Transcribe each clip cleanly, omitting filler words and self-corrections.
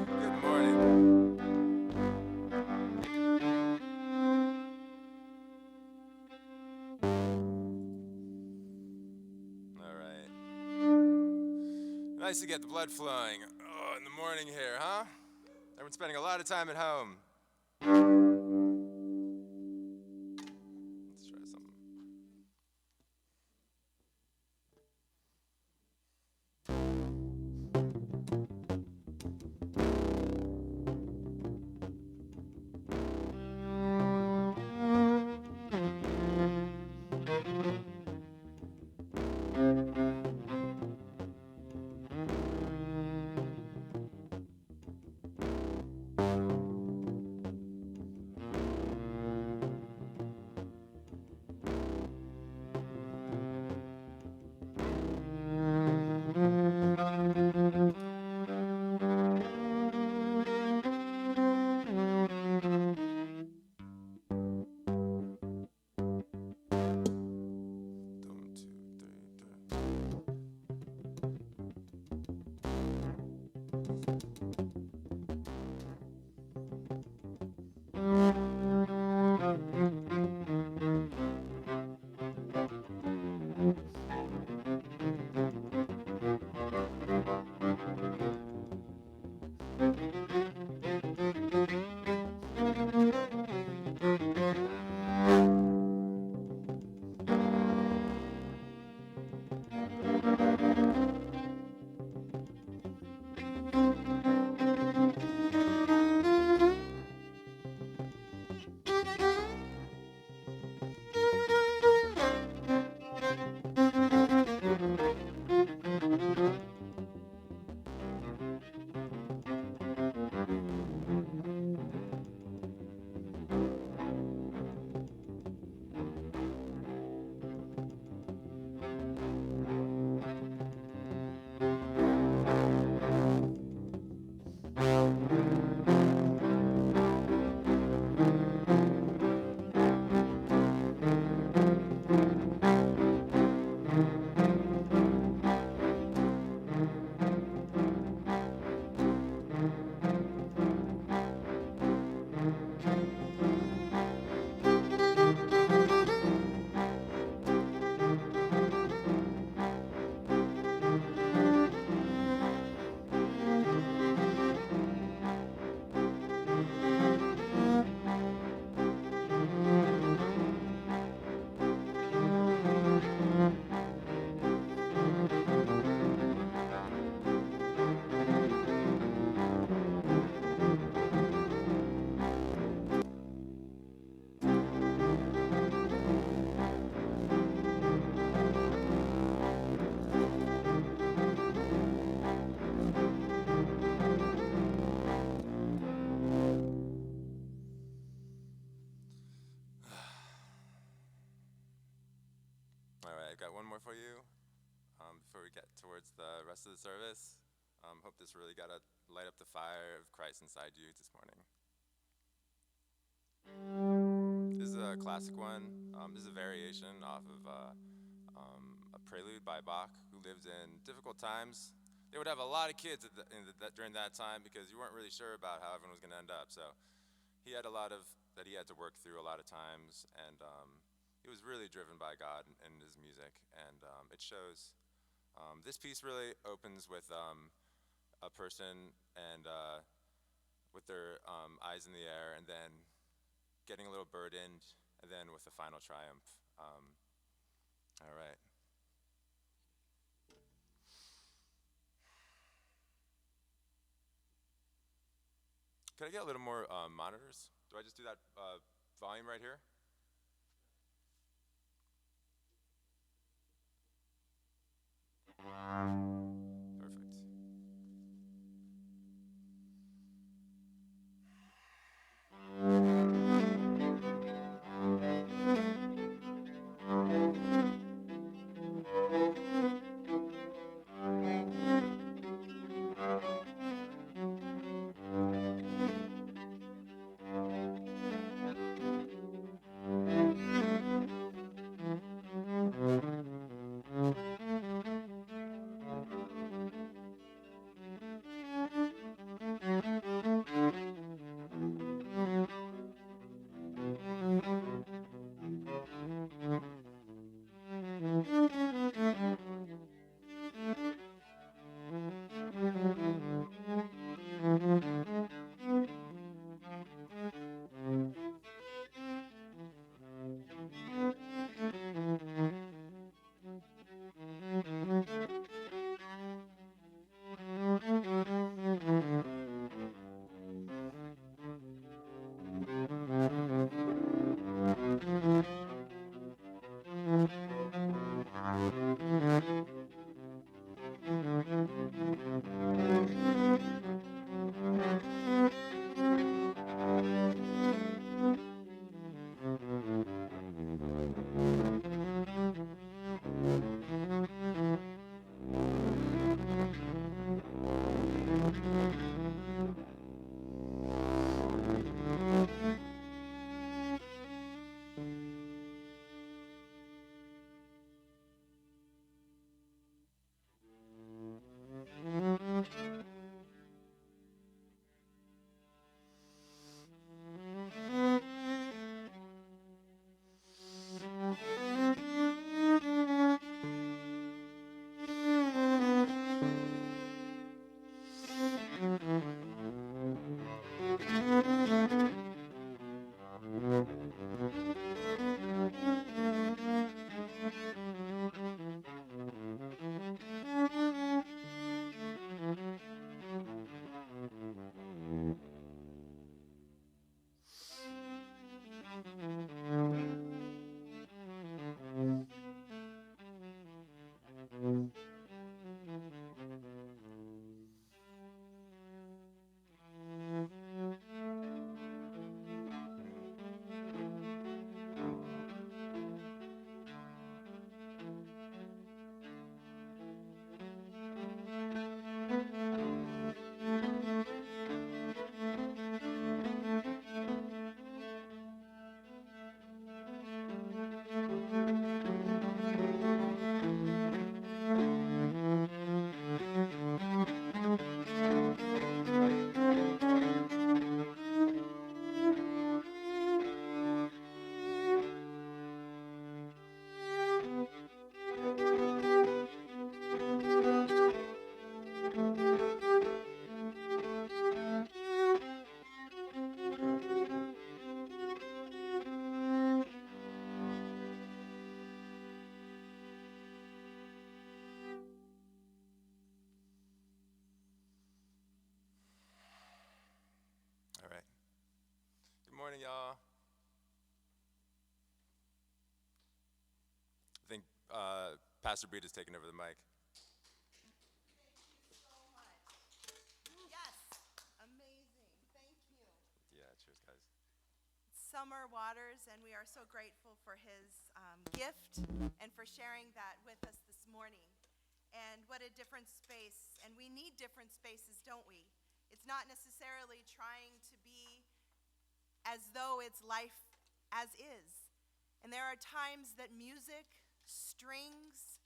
Good morning. All right. Nice to get the blood flowing. Oh, in the morning here, huh? Everyone's spending a lot of time at home. Let's try something. One, two, three, All right, I've got one more for you before we get towards the rest of the service. Hope this really got to light up the fire of Christ inside you this morning. This is a classic one. This is a variation off of a prelude by Bach, who lived in difficult times. They would have a lot of kids during that time because you weren't really sure about how everyone was going to end up. So he had a lot of that he had to work through a lot of times, and he was really driven by God in his music, and it shows. This piece really opens with a person and with their eyes in the air, and then getting a little burdened, and then with the final triumph. All right. Could I get a little more monitors? Do I just do that volume right here? Perfect. Pastor Breed is taking over the mic. Thank you so much. Yes, amazing. Thank you. Yeah, cheers, guys. Summer Waters, and we are so grateful for his gift and for sharing that with us this morning. And what a different space, and we need different spaces, don't we? It's not necessarily trying to be as though it's life as is. And there are times that music, strings,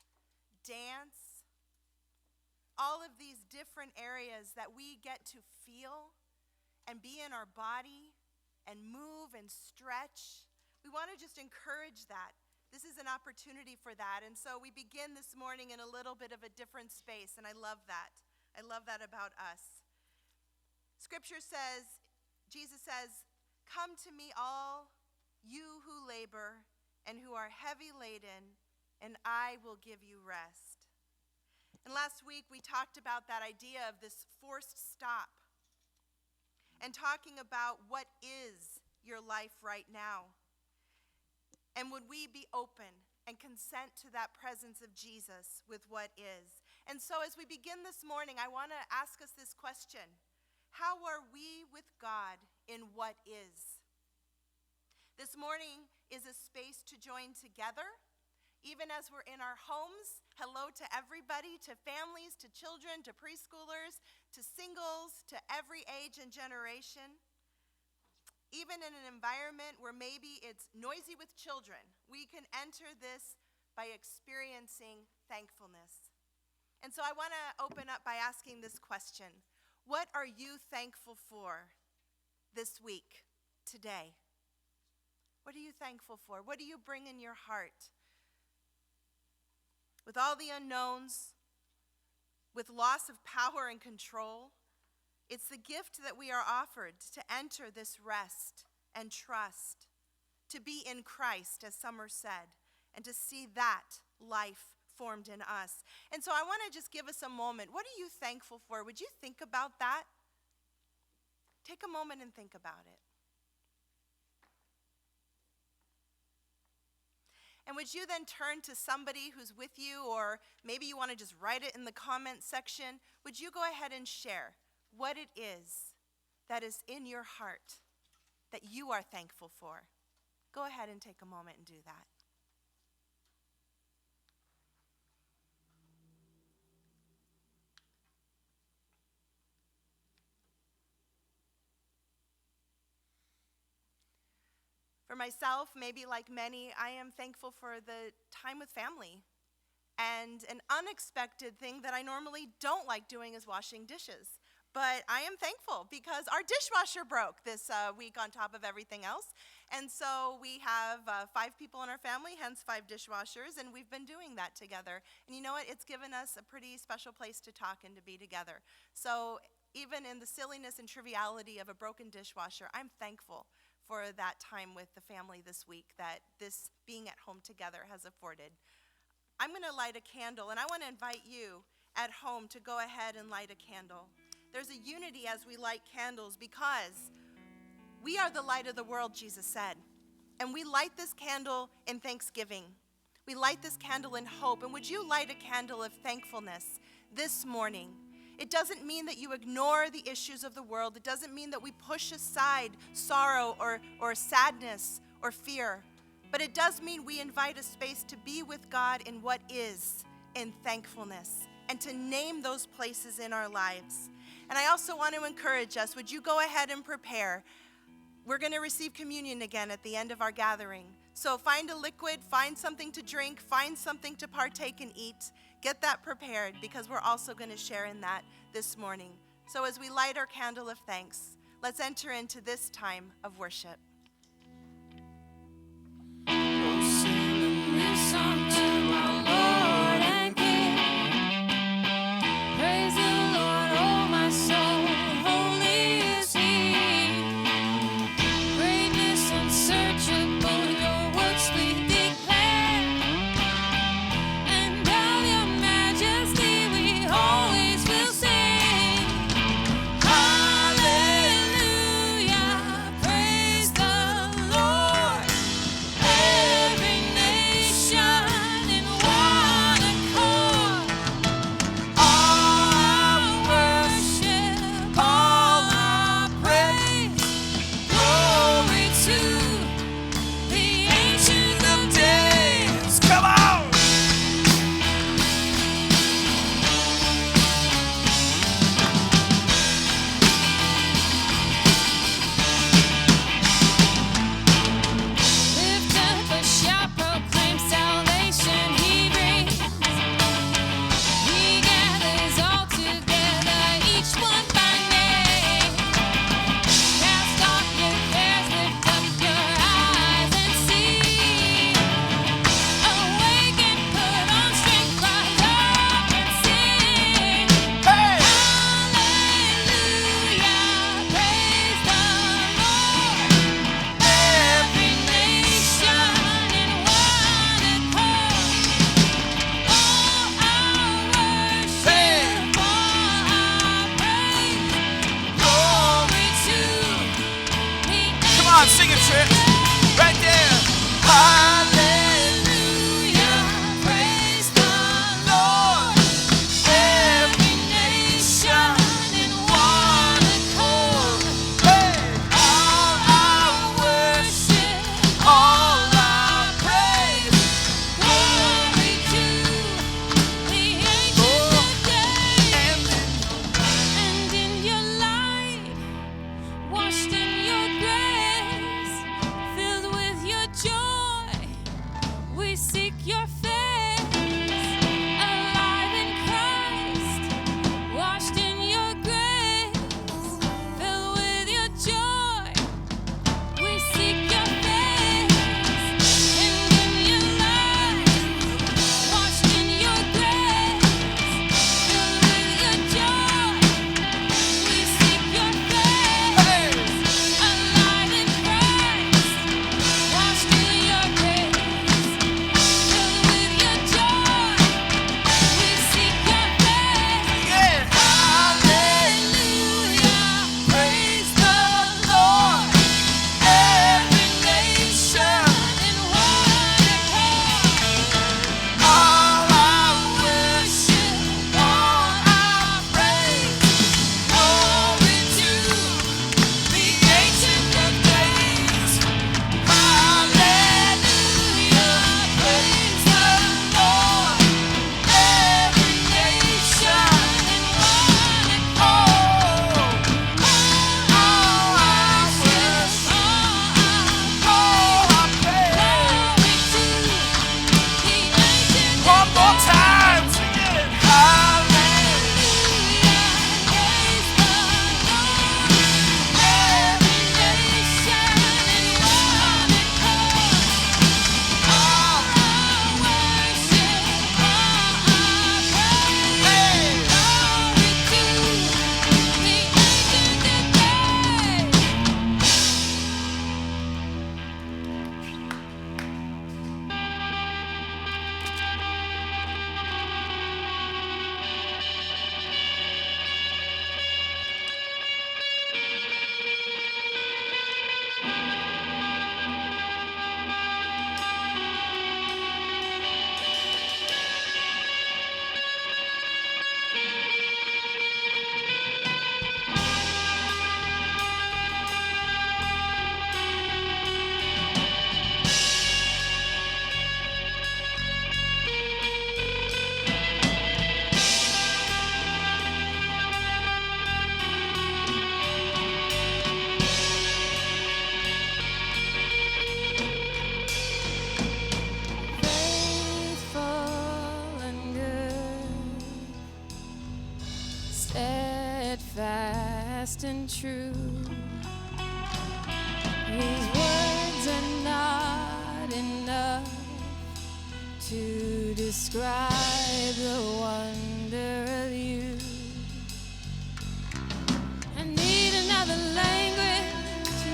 dance, all of these different areas that we get to feel and be in our body and move and stretch. We want to just encourage that. This is an opportunity for that. And so we begin this morning in a little bit of a different space, and I love that. I love that about us. Scripture says, Jesus says, "Come to me all you who labor and who are heavy laden, and I will give you rest." And last week we talked about that idea of this forced stop and talking about what is your life right now. And would we be open and consent to that presence of Jesus with what is? And so as we begin this morning, I want to ask us this question. How are we with God in what is? This morning is a space to join together. Even as we're in our homes, hello to everybody, to families, to children, to preschoolers, to singles, to every age and generation. Even in an environment where maybe it's noisy with children, we can enter this by experiencing thankfulness. And so I want to open up by asking this question. What are you thankful for this week, today? What are you thankful for? What do you bring in your heart? With all the unknowns, with loss of power and control, it's the gift that we are offered to enter this rest and trust, to be in Christ, as Summer said, and to see that life formed in us. And so I want to just give us a moment. What are you thankful for? Would you think about that? Take a moment and think about it. And would you then turn to somebody who's with you, or maybe you want to just write it in the comment section. Would you go ahead and share what it is that is in your heart that you are thankful for? Go ahead and take a moment and do that. For myself, maybe like many, I am thankful for the time with family. And an unexpected thing that I normally don't like doing is washing dishes. But I am thankful because our dishwasher broke this week on top of everything else. And so we have 5 people in our family, hence 5 dishwashers, and we've been doing that together. And you know what? It's given us a pretty special place to talk and to be together. So even in the silliness and triviality of a broken dishwasher, I'm thankful for that time with the family this week that this being at home together has afforded. I'm going to light a candle, and I want to invite you at home to go ahead and light a candle. There's a unity as we light candles because we are the light of the world, Jesus said. And we light this candle in thanksgiving. We light this candle in hope. And would you light a candle of thankfulness this morning? It doesn't mean that you ignore the issues of the world. It doesn't mean that we push aside sorrow or sadness or fear. But it does mean we invite a space to be with God in what is, in thankfulness, and to name those places in our lives. And I also want to encourage us, would you go ahead and prepare? We're going to receive communion again at the end of our gathering. So find a liquid, find something to drink, find something to partake and eat. Get that prepared because we're also going to share in that this morning. So as we light our candle of thanks, let's enter into this time of worship. Praise the on, sing it, church. Right there. Hallelujah, praise the Lord. Every nation in one accord. Hey, all our worship, all our praise, glory to the Ancient of Days. And in your light, washed in your grace, filled with your joy, we seek your face. Alive in Christ, washed in your grace, filled with your joy, we seek your face. And in your light, washed in your grace, filled with your joy, we seek your face. Alive in Christ, washed in your grace, filled with your joy, we seek your face. Hallelujah, praise the Lord. Every nation in one accord. All our worship, all our praise, glory to the Ancient of Days. Hallelujah, praise the Lord. Every nation in one accord. All our worship, all our praise, glory to the Ancient. One more time, sing it. Hallelujah, praise the Lord. Every nation in one accord. All our worship, all our praise, glory to the Ancient of Days. Faithful and good, steadfast and true. These words are not enough to describe the wonder of you. I need another language,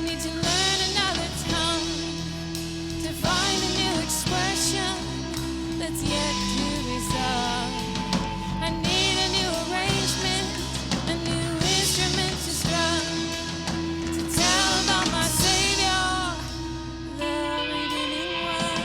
need to learn another tongue, to find a new expression that's yet to be sung. I need a new arrangement, a new instrument to strum, to tell about my Savior, the redeeming one.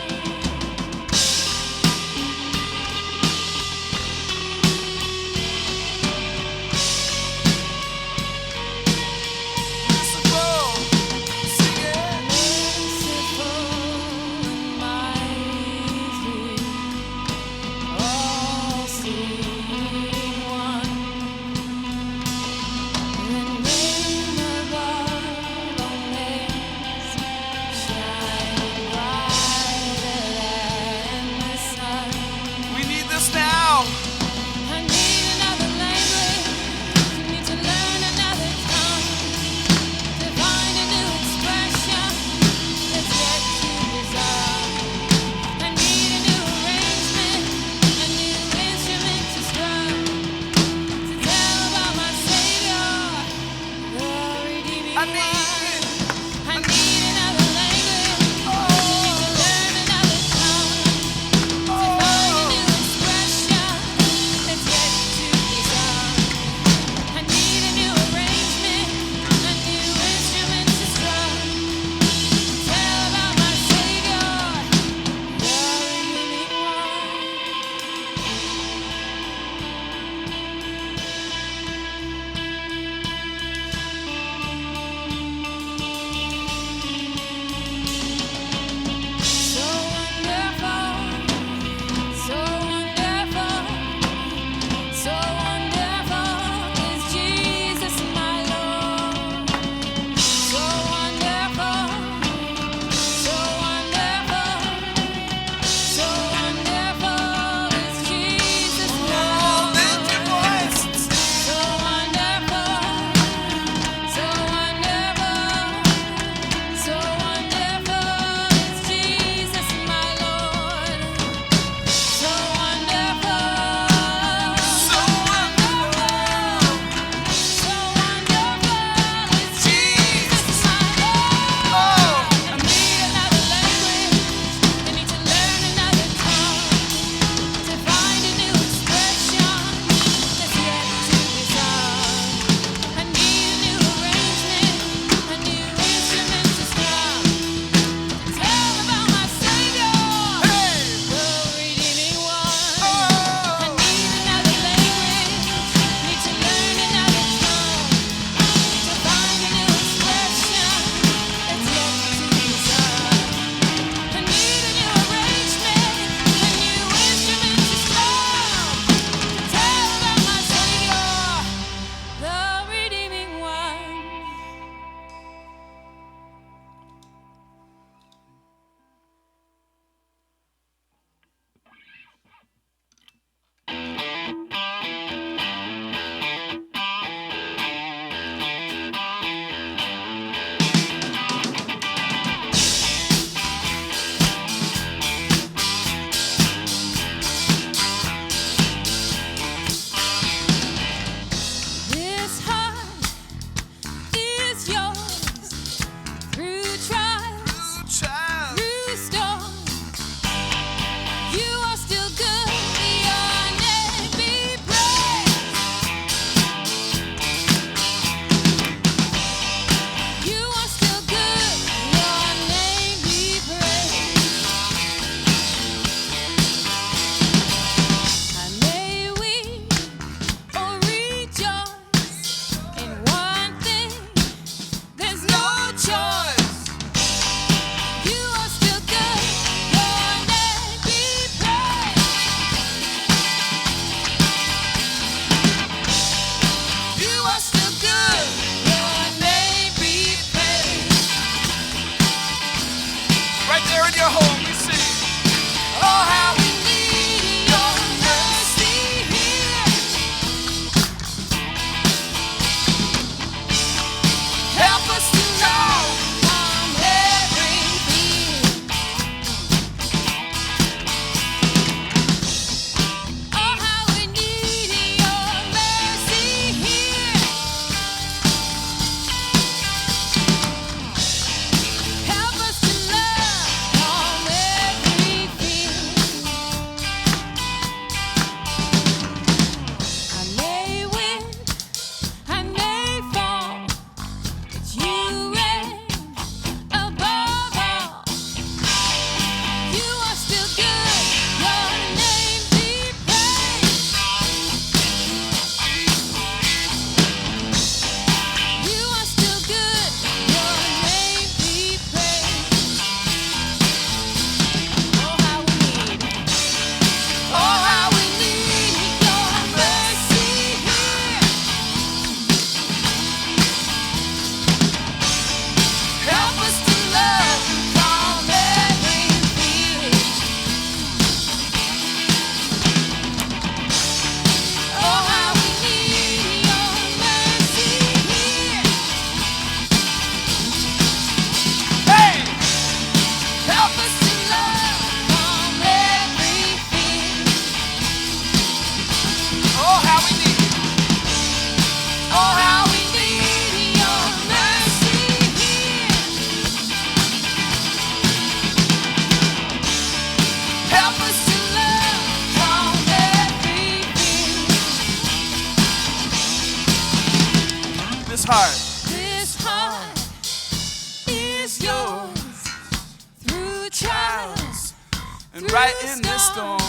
And right in this storm,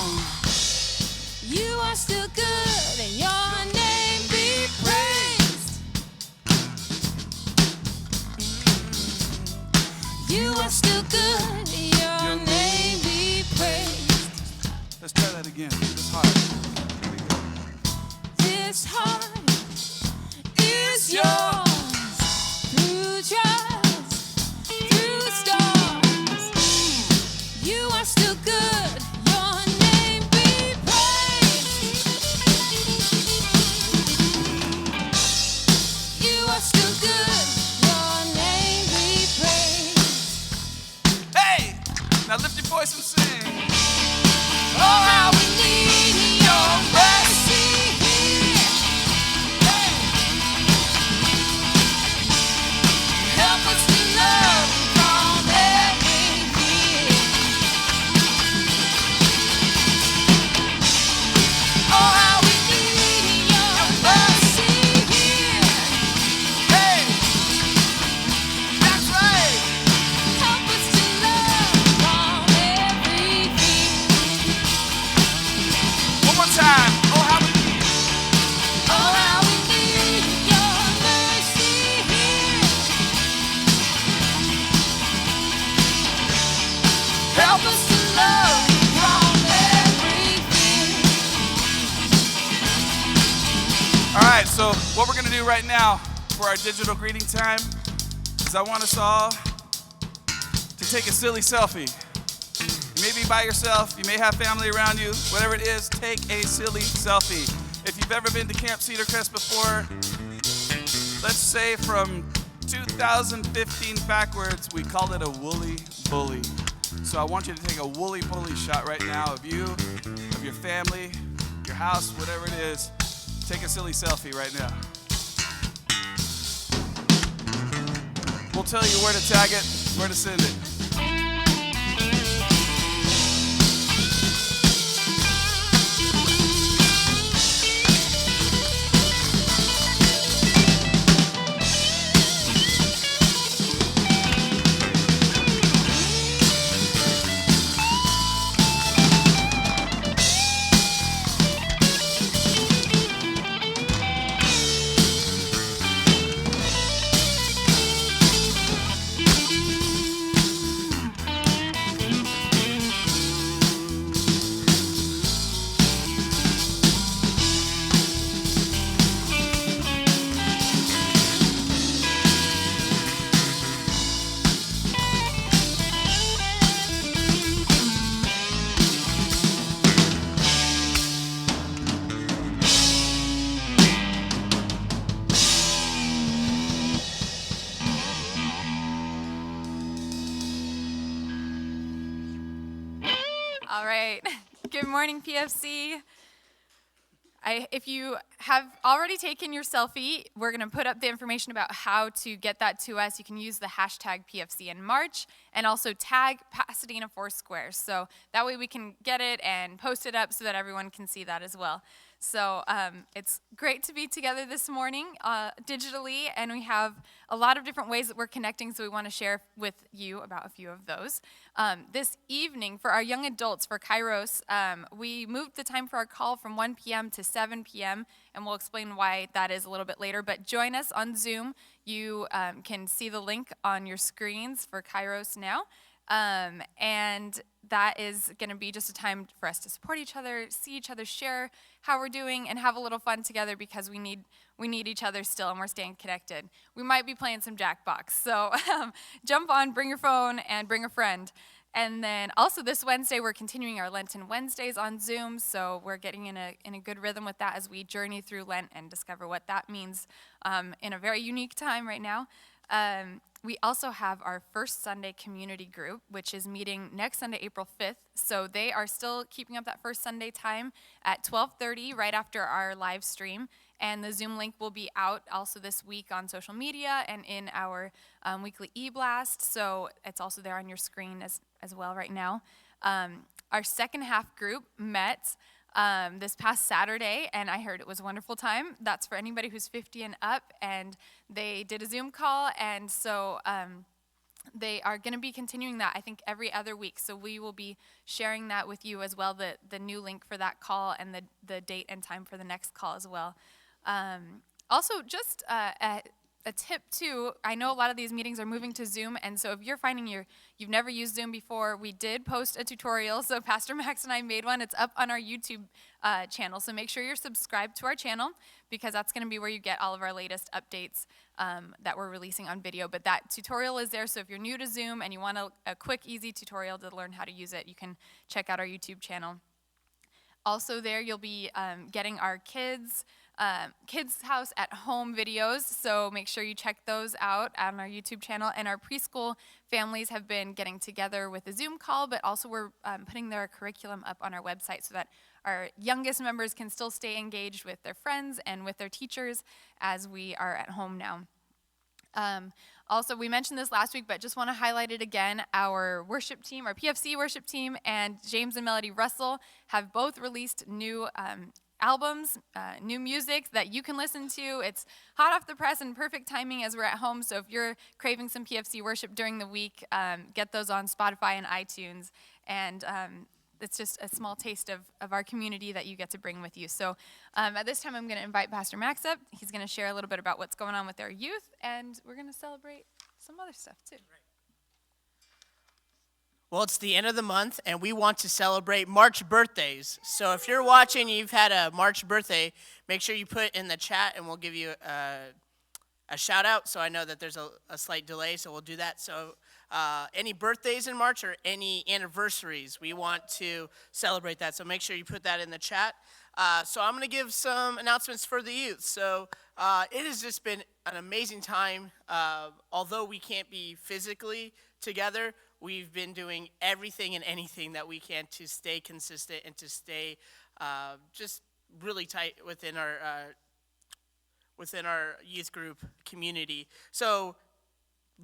you are still good, and your name be praised. You are still good, your name be praised. let's try that again. This heart. This heart is yours. Through trials, through storms, you are still good. Your name be praised. You are still good. Your name be praised. Hey! Now lift your voice and sing. Oh, how we need your mercy here. Help us to love from every fear. Oh, how we need your mercy here. Hey! That's right! Help us to love from every fear. One more time. Oh, how we need. Oh, how we need your mercy here. Help us to love from every fear. All right, so what we're going to do right now for our digital greeting time is I want us all to take a silly selfie. You may be by yourself, you may have family around you, whatever it is, take a silly selfie. If you've ever been to Camp Cedar Crest before, let's say from 2015 backwards, we called it a woolly bully. So I want you to take a woolly bully shot right now of you, of your family, your house, whatever it is. Take a silly selfie right now. We'll tell you where to tag it, where to send it. All right. Good morning, PFC. If you have already taken your selfie, we're going to put up the information about how to get that to us. You can use the hashtag PFC in March and also tag Pasadena Foursquare. So that way we can get it and post it up so that everyone can see that as well. So it's great to be together this morning digitally, and we have a lot of different ways that we're connecting, so we want to share with you about a few of those. This evening, for our young adults, for Kairos, we moved the time for our call from 1 p.m. to 7 p.m., and we'll explain why that is a little bit later. But join us on Zoom. You can see the link on your screens for Kairos now. And that is going to be just a time for us to support each other, see each other, share how we're doing, and have a little fun together because we need each other still, and we're staying connected. We might be playing some Jackbox, so jump on, bring your phone, and bring a friend. And then also this Wednesday, we're continuing our Lenten Wednesdays on Zoom, so we're getting in a good rhythm with that as we journey through Lent and discover what that means in a very unique time right now. We also have our first Sunday community group, which is meeting next Sunday, April 5th. So they are still keeping up that first Sunday time at 12:30, right after our live stream. And the Zoom link will be out also this week on social media and in our weekly e-blast. So it's also there on your screen as well right now. Our second half group met this past Saturday, and I heard it was a wonderful time. That's for anybody who's 50 and up, and they did a Zoom call, and so they are going to be continuing that, I think, every other week. So we will be sharing that with you as well, the new link for that call and the date and time for the next call as well. Also, just a tip too, I know a lot of these meetings are moving to Zoom, and so if you're finding you've never used Zoom before, we did post a tutorial, so Pastor Max and I made one. It's up on our YouTube channel, so make sure you're subscribed to our channel, because that's going to be where you get all of our latest updates that we're releasing on video. But that tutorial is there, so if you're new to Zoom and you want a quick, easy tutorial to learn how to use it, you can check out our YouTube channel. Also there, you'll be getting our kids house at home videos, so make sure you check those out on our YouTube channel. And our preschool families have been getting together with a Zoom call, but also we're putting their curriculum up on our website so that our youngest members can still stay engaged with their friends and with their teachers as we are at home now. Also, we mentioned this last week, but just want to highlight it again. Our worship team, our PFC worship team, and James and Melody Russell have both released new albums, new music that you can listen to. It's hot off the press and perfect timing as we're at home. So if you're craving some PFC worship during the week, get those on Spotify and iTunes. And it's just a small taste of our community that you get to bring with you. So at this time, I'm going to invite Pastor Max up. He's going to share a little bit about what's going on with our youth, and we're going to celebrate some other stuff too. Well, it's the end of the month, and we want to celebrate March birthdays. So if you're watching, you've had a March birthday, make sure you put in the chat, and we'll give you a shout out. So I know that there's a slight delay, so we'll do that. So any birthdays in March or any anniversaries, we want to celebrate that. So make sure you put that in the chat. So I'm going to give some announcements for the youth. So it has just been an amazing time. Although we can't be physically together, we've been doing everything and anything that we can to stay consistent and to stay just really tight within our youth group community. So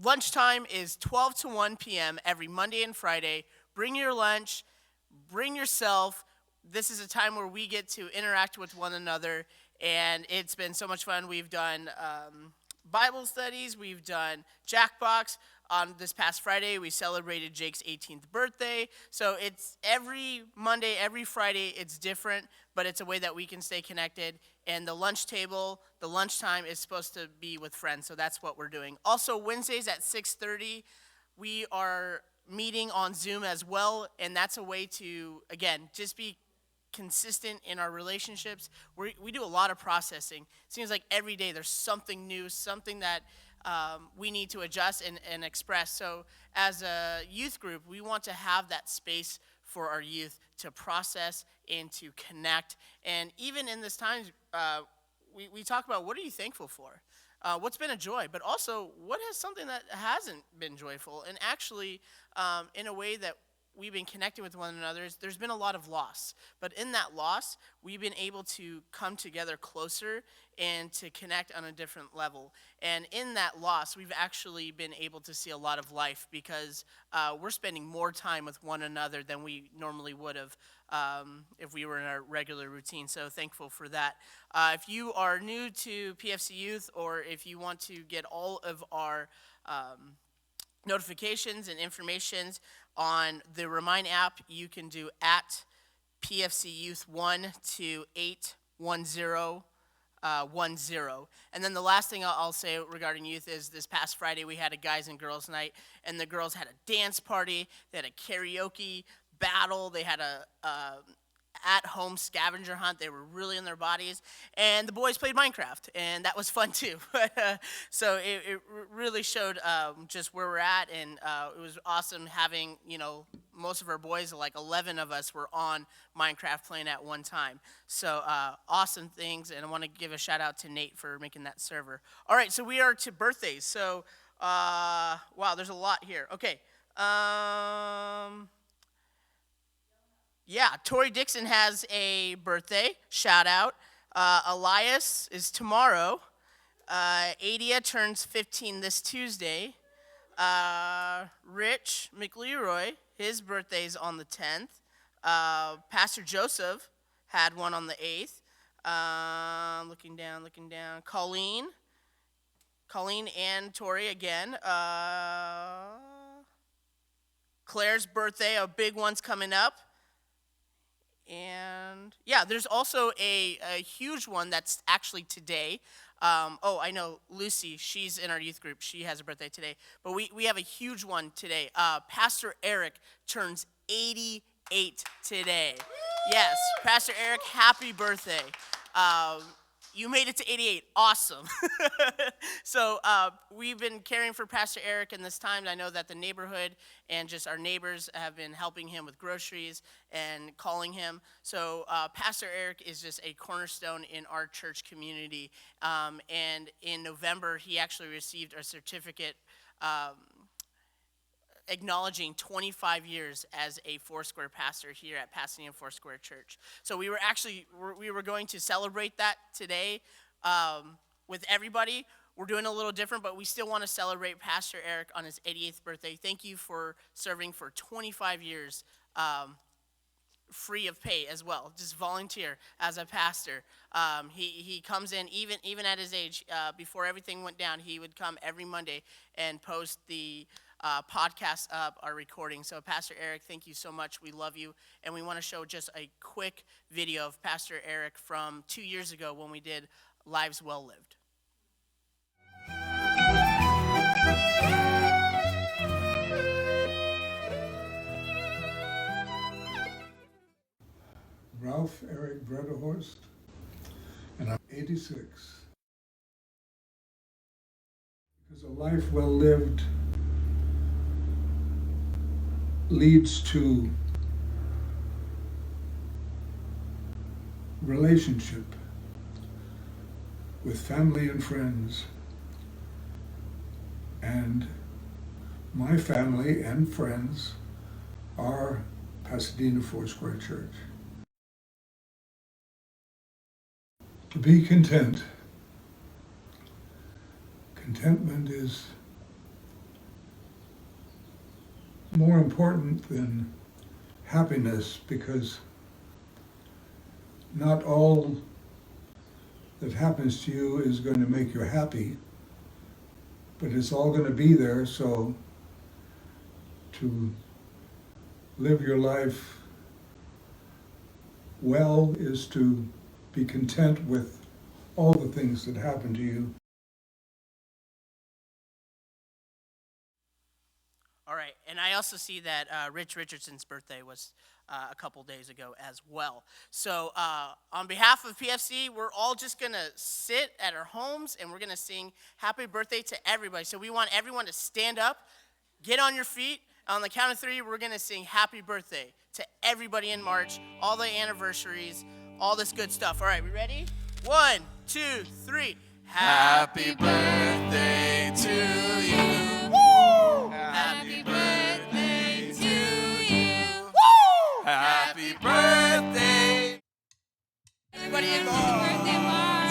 lunchtime is 12 to 1 p.m. every Monday and Friday. Bring your lunch, bring yourself. This is a time where we get to interact with one another, and it's been so much fun. We've done Bible studies, we've done Jackbox. On this past Friday, we celebrated Jake's 18th birthday. So it's every Monday, every Friday, it's different, but it's a way that we can stay connected. And the lunch table, the lunchtime is supposed to be with friends, so that's what we're doing. Also, Wednesdays at 6:30, we are meeting on Zoom as well, and that's a way to, again, just be consistent in our relationships. We do a lot of processing. It seems like every day there's something new, something that we need to adjust and express. So as a youth group, we want to have that space for our youth to process and to connect. And even in this time, we talk about, what are you thankful for? What's been a joy, but also what is something that hasn't been joyful? And actually, in a way that we've been connecting with one another, there's been a lot of loss. But in that loss, we've been able to come together closer and to connect on a different level. And in that loss, we've actually been able to see a lot of life, because we're spending more time with one another than we normally would have if we were in our regular routine. So thankful for that. If you are new to PFC Youth, or if you want to get all of our notifications and informations on the Remind app, you can do at PFC Youth 1 to 81010. And then the last thing I'll say regarding youth is, this past Friday we had a guys and girls night, and the girls had a dance party, they had a karaoke battle, they had a at-home scavenger hunt. They were really in their bodies, and the boys played Minecraft, and that was fun too. So it really showed just where we're at, and it was awesome having, most of our boys, like 11 of us, were on Minecraft playing at one time. So awesome things, and I want to give a shout out to Nate for making that server. All right, so we are to birthdays. So wow, there's a lot here. Okay. Yeah, Tori Dixon has a birthday, shout out. Elias is tomorrow. Adia turns 15 this Tuesday. Rich McLeroy, his birthday's on the 10th. Pastor Joseph had one on the 8th. Looking down. Colleen, Colleen and Tori again. Claire's birthday, a big one's coming up. And yeah, there's also a huge one that's actually today. I know Lucy, she's in our youth group. She has a birthday today. But we have a huge one today. Pastor Eric turns 88 today. Yes, Pastor Eric, happy birthday. You made it to 88. Awesome. So we've been caring for Pastor Eric in this time. I know that the neighborhood and just our neighbors have been helping him with groceries and calling him. So Pastor Eric is just a cornerstone in our church community. And in November, he actually received a certificate acknowledging 25 years as a Foursquare pastor here at Pasadena Foursquare Church. So we were going to celebrate that today with everybody. We're doing a little different, but we still want to celebrate Pastor Eric on his 88th birthday. Thank you for serving for 25 years free of pay as well. Just volunteer as a pastor. He comes in, even at his age, before everything went down, he would come every Monday and post the podcast up, our recording. So Pastor Eric, thank you so much. We love you. And we want to show just a quick video of Pastor Eric from 2 years ago when we did Lives Well Lived. Ralph Eric Bredehorst, and I'm 86. Because a life well lived leads to relationship with family and friends. And my family and friends are Pasadena Foursquare Church. To be content. Contentment is more important than happiness, because not all that happens to you is going to make you happy, but it's all going to be there. So to live your life well is to be content with all the things that happen to you. All right, and I also see that Rich Richardson's birthday was a couple days ago as well. So on behalf of PFC, we're all just going to sit at our homes and we're going to sing happy birthday to everybody. So we want everyone to stand up, get on your feet. On the count of three, we're going to sing happy birthday to everybody in March, all the anniversaries, all this good stuff. All right, we ready? 1, 2, 3. Happy birthday to you. Woo! Happy birthday to you. Woo! Happy birthday. Everybody in Birthday March.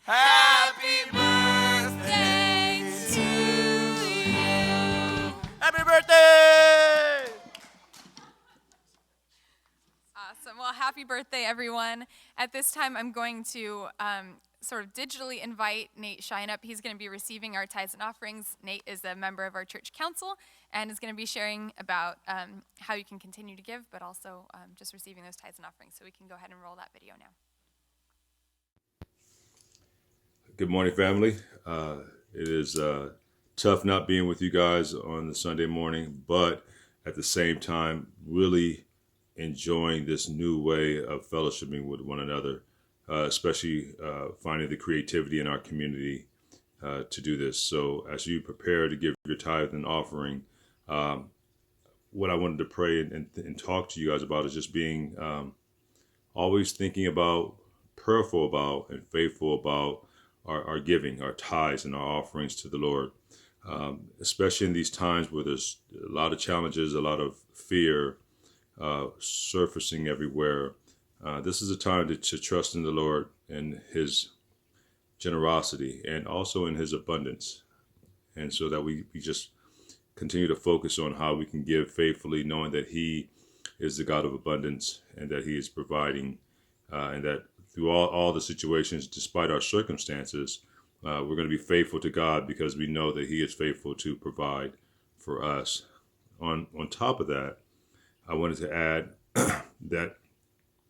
Happy birthday To you. Happy birthday! Awesome. Well, happy birthday, everyone. At this time, I'm going to sort of digitally invite Nate Shine up. He's going to be receiving our tithes and offerings. Nate is a member of our church council and is going to be sharing about how you can continue to give, but also just receiving those tithes and offerings. So we can go ahead and roll that video now. Good morning, family. It is tough not being with you guys on the Sunday morning, but at the same time, really enjoying this new way of fellowshipping with one another, especially finding the creativity in our community to do this. So as you prepare to give your tithe and offering, what I wanted to pray and talk to you guys about is just being always thinking about, prayerful about, and faithful about our giving, our tithes and our offerings to the Lord, especially in these times where there's a lot of challenges, a lot of fear surfacing everywhere. This is a time to trust in the Lord and His generosity and also in His abundance. And so that we just continue to focus on how we can give faithfully, knowing that He is the God of abundance and that He is providing, and that through all the situations, despite our circumstances, we're going to be faithful to God because we know that He is faithful to provide for us. On top of that, I wanted to add that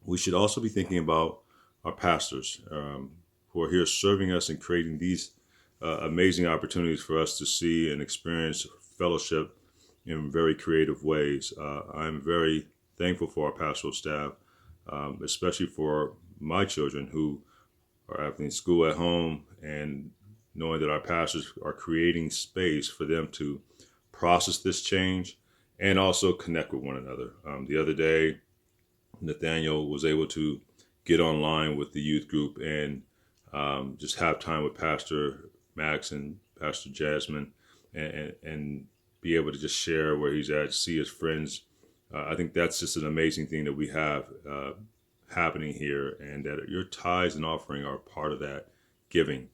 we should also be thinking about our pastors who are here serving us and creating these amazing opportunities for us to see and experience fellowship in very creative ways. I'm very thankful for our pastoral staff, especially for my children who are having school at home, and knowing that our pastors are creating space for them to process this change and also connect with one another. The other day, Nathaniel was able to get online with the youth group and just have time with Pastor Max and Pastor Jasmine, and be able to just share where he's at, see his friends. I think that's just an amazing thing that we have happening here, and that your tithes and offering are part of that giving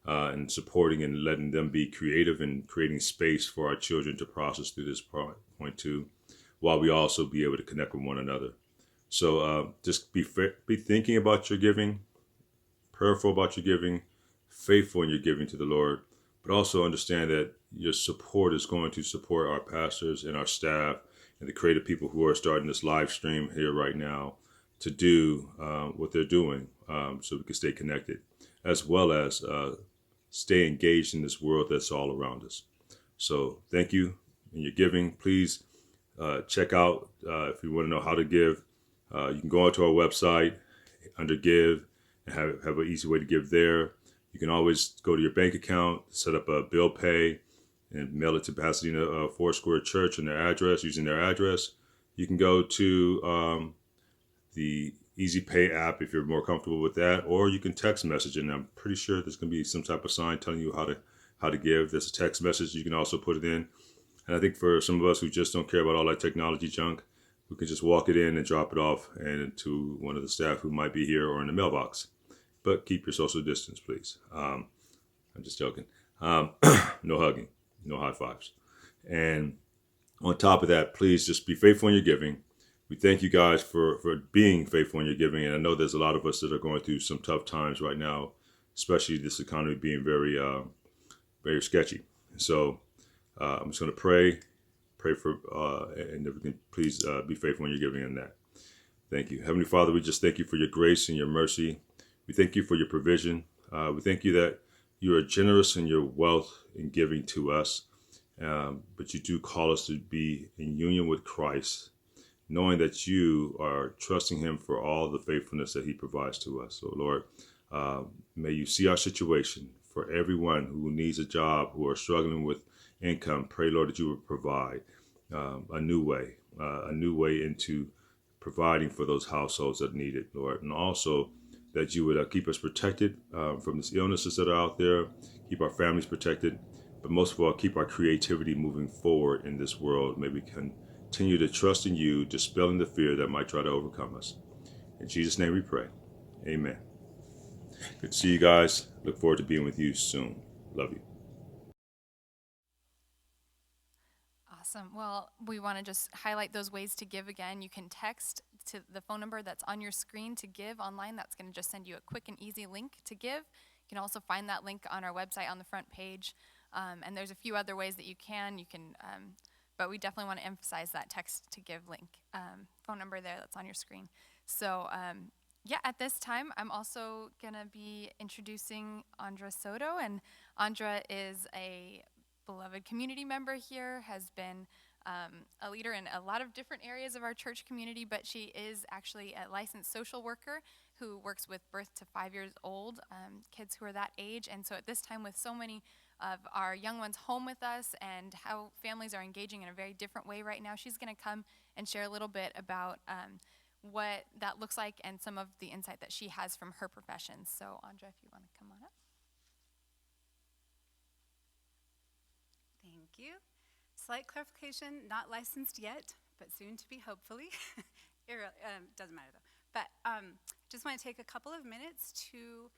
and supporting and letting them be creative and creating space for our children to process through this point too, while we also be able to connect with one another. So just be thinking about your giving, prayerful about your giving, faithful in your giving to the Lord, but also understand that your support is going to support our pastors and our staff and the creative people who are starting this live stream here right now to do what they're doing, so we can stay connected, as well as stay engaged in this world that's all around us. So thank you in your giving. Please check out, if you want to know how to give, you can go onto our website under Give and have an easy way to give there. You can always go to your bank account, set up a bill pay, and mail it to Pasadena Foursquare Church and their address, using their address. You can go to the Easy Pay app if you're more comfortable with that, or you can text message, and I'm pretty sure there's going to be some type of sign telling you how to give. There's a text message, you can also put it in. And I think for some of us who just don't care about all that technology junk, we can just walk it in and drop it off and to one of the staff who might be here or in the mailbox. But keep your social distance, please. I'm just joking. No hugging, no high fives. And on top of that, please just be faithful in your giving. We thank you guys for being faithful in your giving. And I know there's a lot of us that are going through some tough times right now, especially this economy being very, very sketchy. So I'm just going to pray for, and everything. Please be faithful in your giving in that. Thank you. Heavenly Father, we just thank you for your grace and your mercy. We thank you for your provision. We thank you that you are generous in your wealth in giving to us, but you do call us to be in union with Christ, knowing that you are trusting him for all the faithfulness that he provides to us. So Lord, may you see our situation. For everyone who needs a job, who are struggling with income, pray, Lord, that you would provide a new way into providing for those households that need it, Lord. And also that you would keep us protected from these illnesses that are out there, keep our families protected, but most of all, keep our creativity moving forward in this world. May we continue to trust in you, dispelling the fear that might try to overcome us. In Jesus' name we pray. Amen. Good to see you guys. Look forward to being with you soon. Love you. Awesome. Well, we want to just highlight those ways to give again. You can text to the phone number that's on your screen to give online. That's going to just send you a quick and easy link to give. You can also find that link on our website on the front page. And there's a few other ways that you can, but we definitely want to emphasize that text to give link, phone number there that's on your screen. So at this time, I'm also going to be introducing Andra Soto. And Andra is a beloved community member here, has been a leader in a lot of different areas of our church community, but she is actually a licensed social worker who works with birth to 5 years old, kids who are that age. And so at this time, with so many of our young ones home with us and how families are engaging in a very different way right now, she's going to come and share a little bit about what that looks like and some of the insight that she has from her profession. So Andra, if you want to come on up. Thank you. Slight clarification, not licensed yet, but soon to be, hopefully. It doesn't matter though. But just want to take a couple of minutes to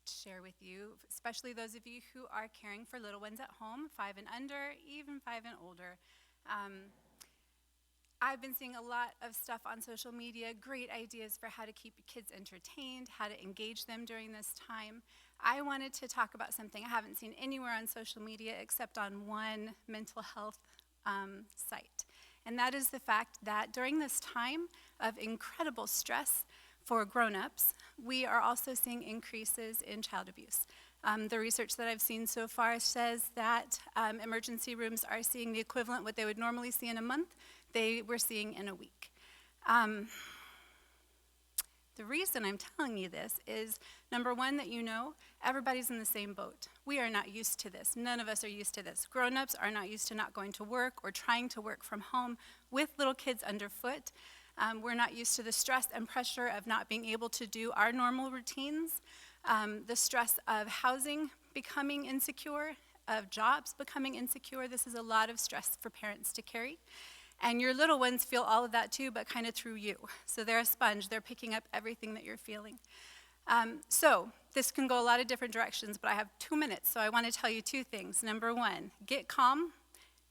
share with you, especially those of you who are caring for little ones at home, 5 and under, even 5 and older. I've been seeing a lot of stuff on social media, great ideas for how to keep kids entertained, how to engage them during this time. I wanted to talk about something I haven't seen anywhere on social media except on one mental health site. And that is the fact that during this time of incredible stress for grown-ups, we are also seeing increases in child abuse. The research that I've seen so far says that emergency rooms are seeing the equivalent what they would normally see in a month, they were seeing in a week. The reason I'm telling you this is, number one, that you know, everybody's in the same boat. We are not used to this. None of us are used to this. Grown-ups are not used to not going to work or trying to work from home with little kids underfoot. We're not used to the stress and pressure of not being able to do our normal routines, the stress of housing becoming insecure, of jobs becoming insecure. This is a lot of stress for parents to carry. And your little ones feel all of that too, but kind of through you. So they're a sponge. They're picking up everything that you're feeling. So this can go a lot of different directions, but I have 2 minutes, so I want to tell you two things. Number one, get calm.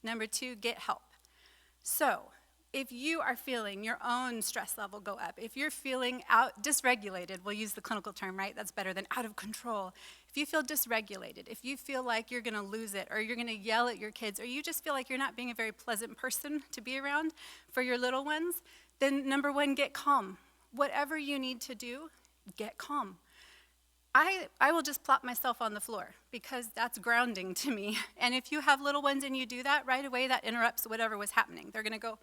Number two, get help. So if you are feeling your own stress level go up, if you're feeling dysregulated, we'll use the clinical term, right? That's better than out of control. If you feel dysregulated, if you feel like you're going to lose it, or you're going to yell at your kids, or you just feel like you're not being a very pleasant person to be around for your little ones, then number one, get calm. Whatever you need to do, get calm. I will just plop myself on the floor because that's grounding to me. And if you have little ones and you do that, right away that interrupts whatever was happening. They're going to go,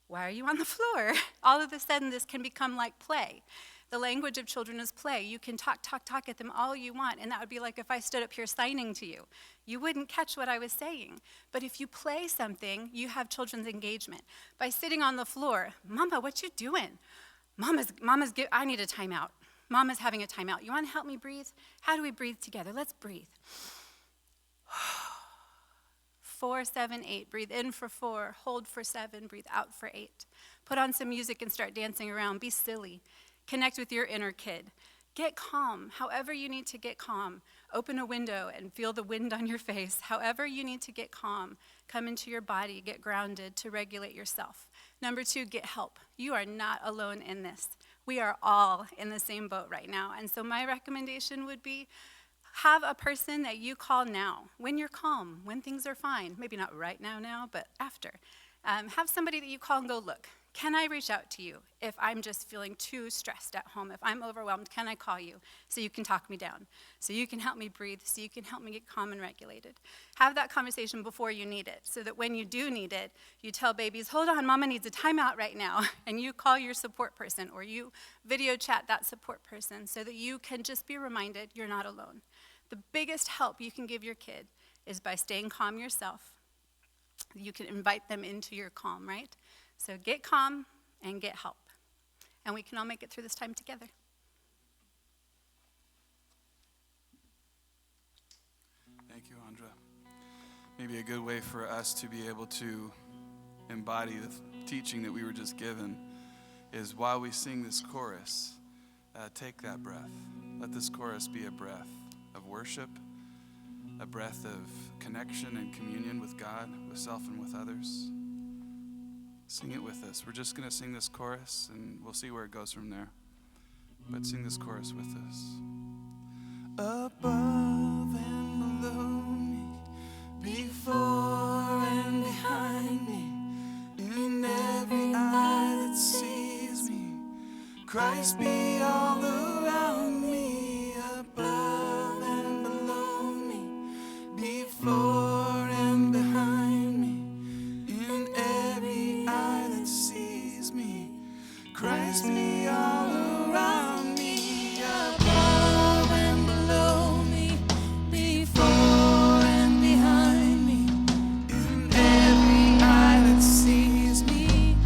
why are you on the floor? All of a sudden this can become like play. The language of children is play. You can talk at them all you want, and that would be like if I stood up here signing to you. You wouldn't catch what I was saying. But if you play something, you have children's engagement. By sitting on the floor, Mama, what you doing? I need a timeout. Mama's having a timeout. You want to help me breathe? How do we breathe together? Let's breathe. 4, 7, 8. Breathe in for 4, hold for 7, breathe out for 8. Put on some music and start dancing around. Be silly. Connect with your inner kid. Get calm, however you need to get calm. Open a window and feel the wind on your face. However you need to get calm, come into your body, get grounded to regulate yourself. Number 2, get help. You are not alone in this. We are all in the same boat right now. And so my recommendation would be have a person that you call now, when you're calm, when things are fine. Maybe not right now, but after. Have somebody that you call and go, look, can I reach out to you if I'm just feeling too stressed at home? If I'm overwhelmed, can I call you so you can talk me down, so you can help me breathe, so you can help me get calm and regulated? Have that conversation before you need it, so that when you do need it, you tell babies, hold on, Mama needs a timeout right now, and you call your support person, or you video chat that support person, so that you can just be reminded you're not alone. The biggest help you can give your kid is by staying calm yourself. You can invite them into your calm, right? So get calm and get help. And we can all make it through this time together. Thank you, Andra. Maybe a good way for us to be able to embody the teaching that we were just given is while we sing this chorus, take that breath. Let this chorus be a breath of worship, a breath of connection and communion with God, with self and with others. Sing it with us. We're just going to sing this chorus, and we'll see where it goes from there. But sing this chorus with us. Above and below me, before and behind me, in every eye that sees me, Christ be all around me. Above and below me, before and behind me, in every eye that sees me, Christ be all around me. Above and below me, before and behind me, in every eye that sees me,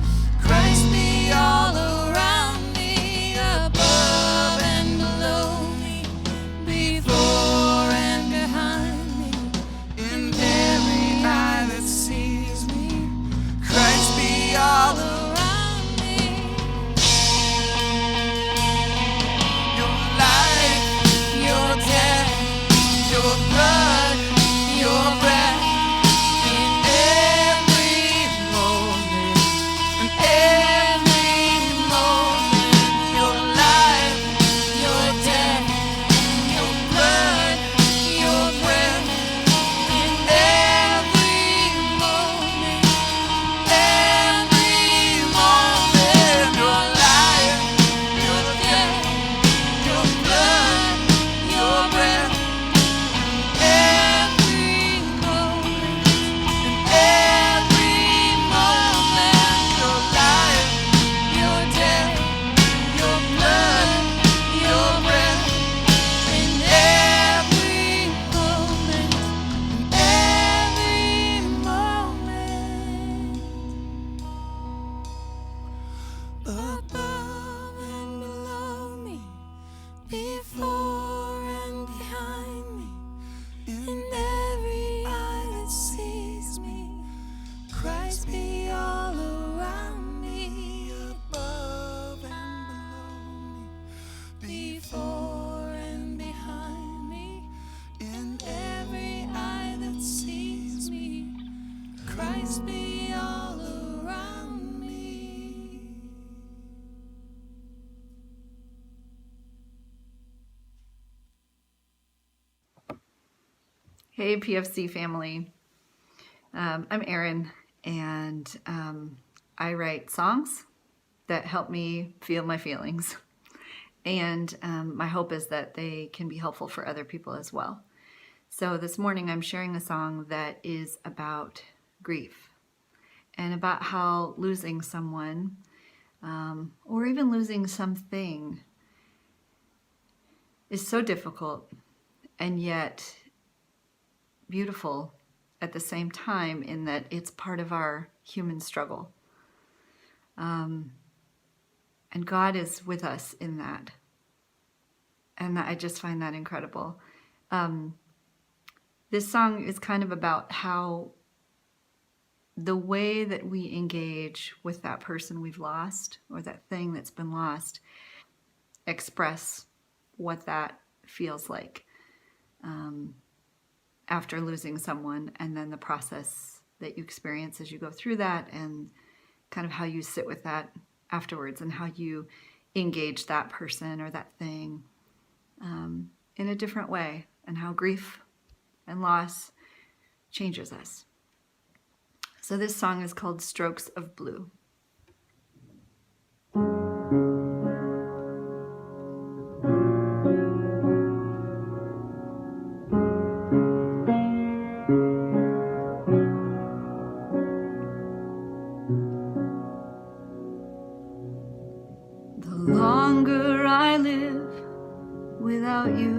Christ be all around me. Above Christ be all around me. Hey, PFC family. I'm Erin, and I write songs that help me feel my feelings. And my hope is that they can be helpful for other people as well. So this morning I'm sharing a song that is about grief and about how losing someone or even losing something is so difficult and yet beautiful at the same time, in that it's part of our human struggle. And God is with us in that. And I just find that incredible. This song is kind of about how the way that we engage with that person we've lost or that thing that's been lost, express what that feels like after losing someone, and then the process that you experience as you go through that, and kind of how you sit with that afterwards, and how you engage that person or that thing in a different way, and how grief and loss changes us. So this song is called Strokes of Blue. The longer I live without you,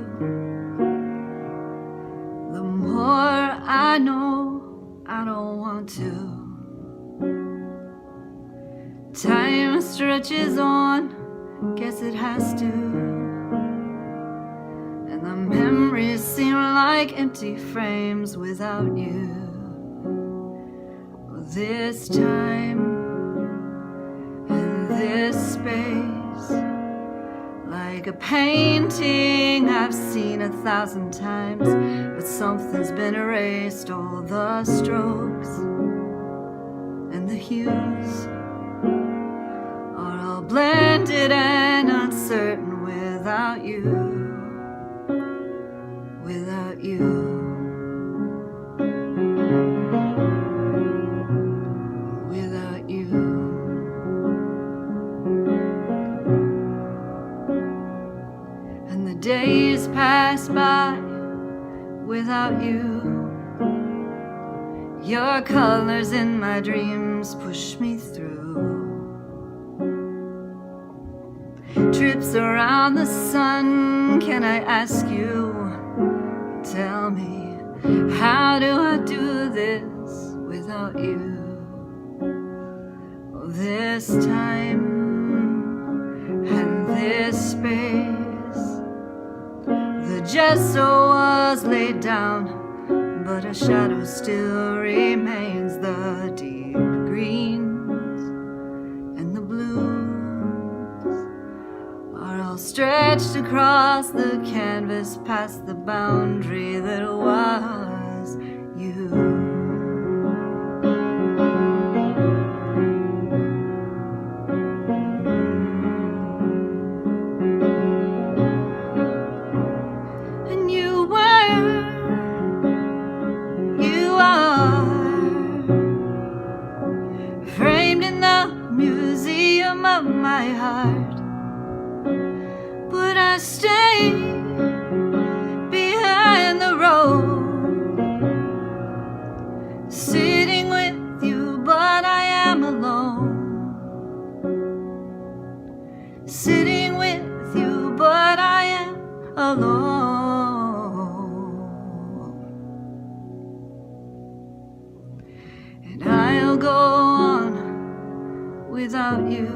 the more I know I don't want to. Time stretches on, guess it has to, and the memories seem like empty frames without you. This time and this space, like a painting I've seen 1,000 times, but something's been erased. All the strokes and the hues are all blended and uncertain without you, without you. Days pass by without you. Your colors in my dreams push me through. Trips around the sun, can I ask you? Tell me, how do I do this without you? This time and this space, the gesso was laid down, but a shadow still remains. The deep greens and the blues are all stretched across the canvas, past the boundary that was you. Of my heart, but I stay behind the road, sitting with you, but I am alone. Sitting with you, but I am alone. And I'll go on without you,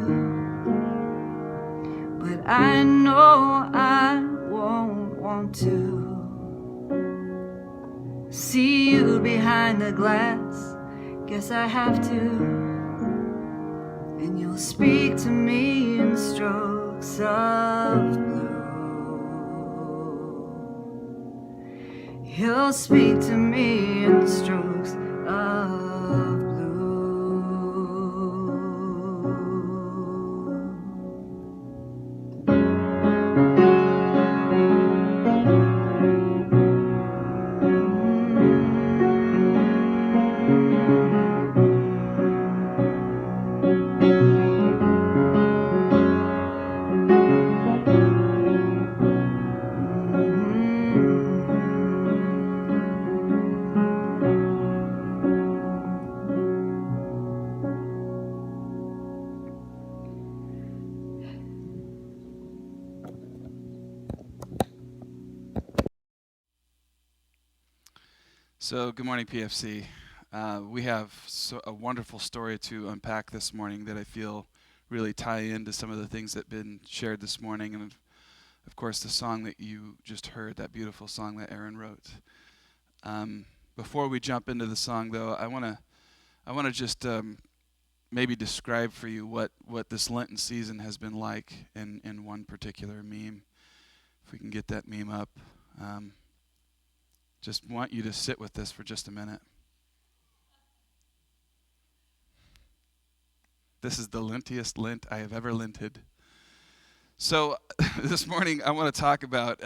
but I know I won't want to see you behind the glass. Guess I have to, and you'll speak to me in strokes of blue. You'll speak to me in strokes of blue. So, good morning, PFC. We have a wonderful story to unpack this morning that I feel really tie into some of the things that have been shared this morning, and of course, the song that you just heard, that beautiful song that Aaron wrote. Before we jump into the song, though, I want to just maybe describe for you what this Lenten season has been like in one particular meme. If we can get that meme up. Just want you to sit with this for just a minute. This is the lentiest Lent I have ever lented. So this morning I want to talk about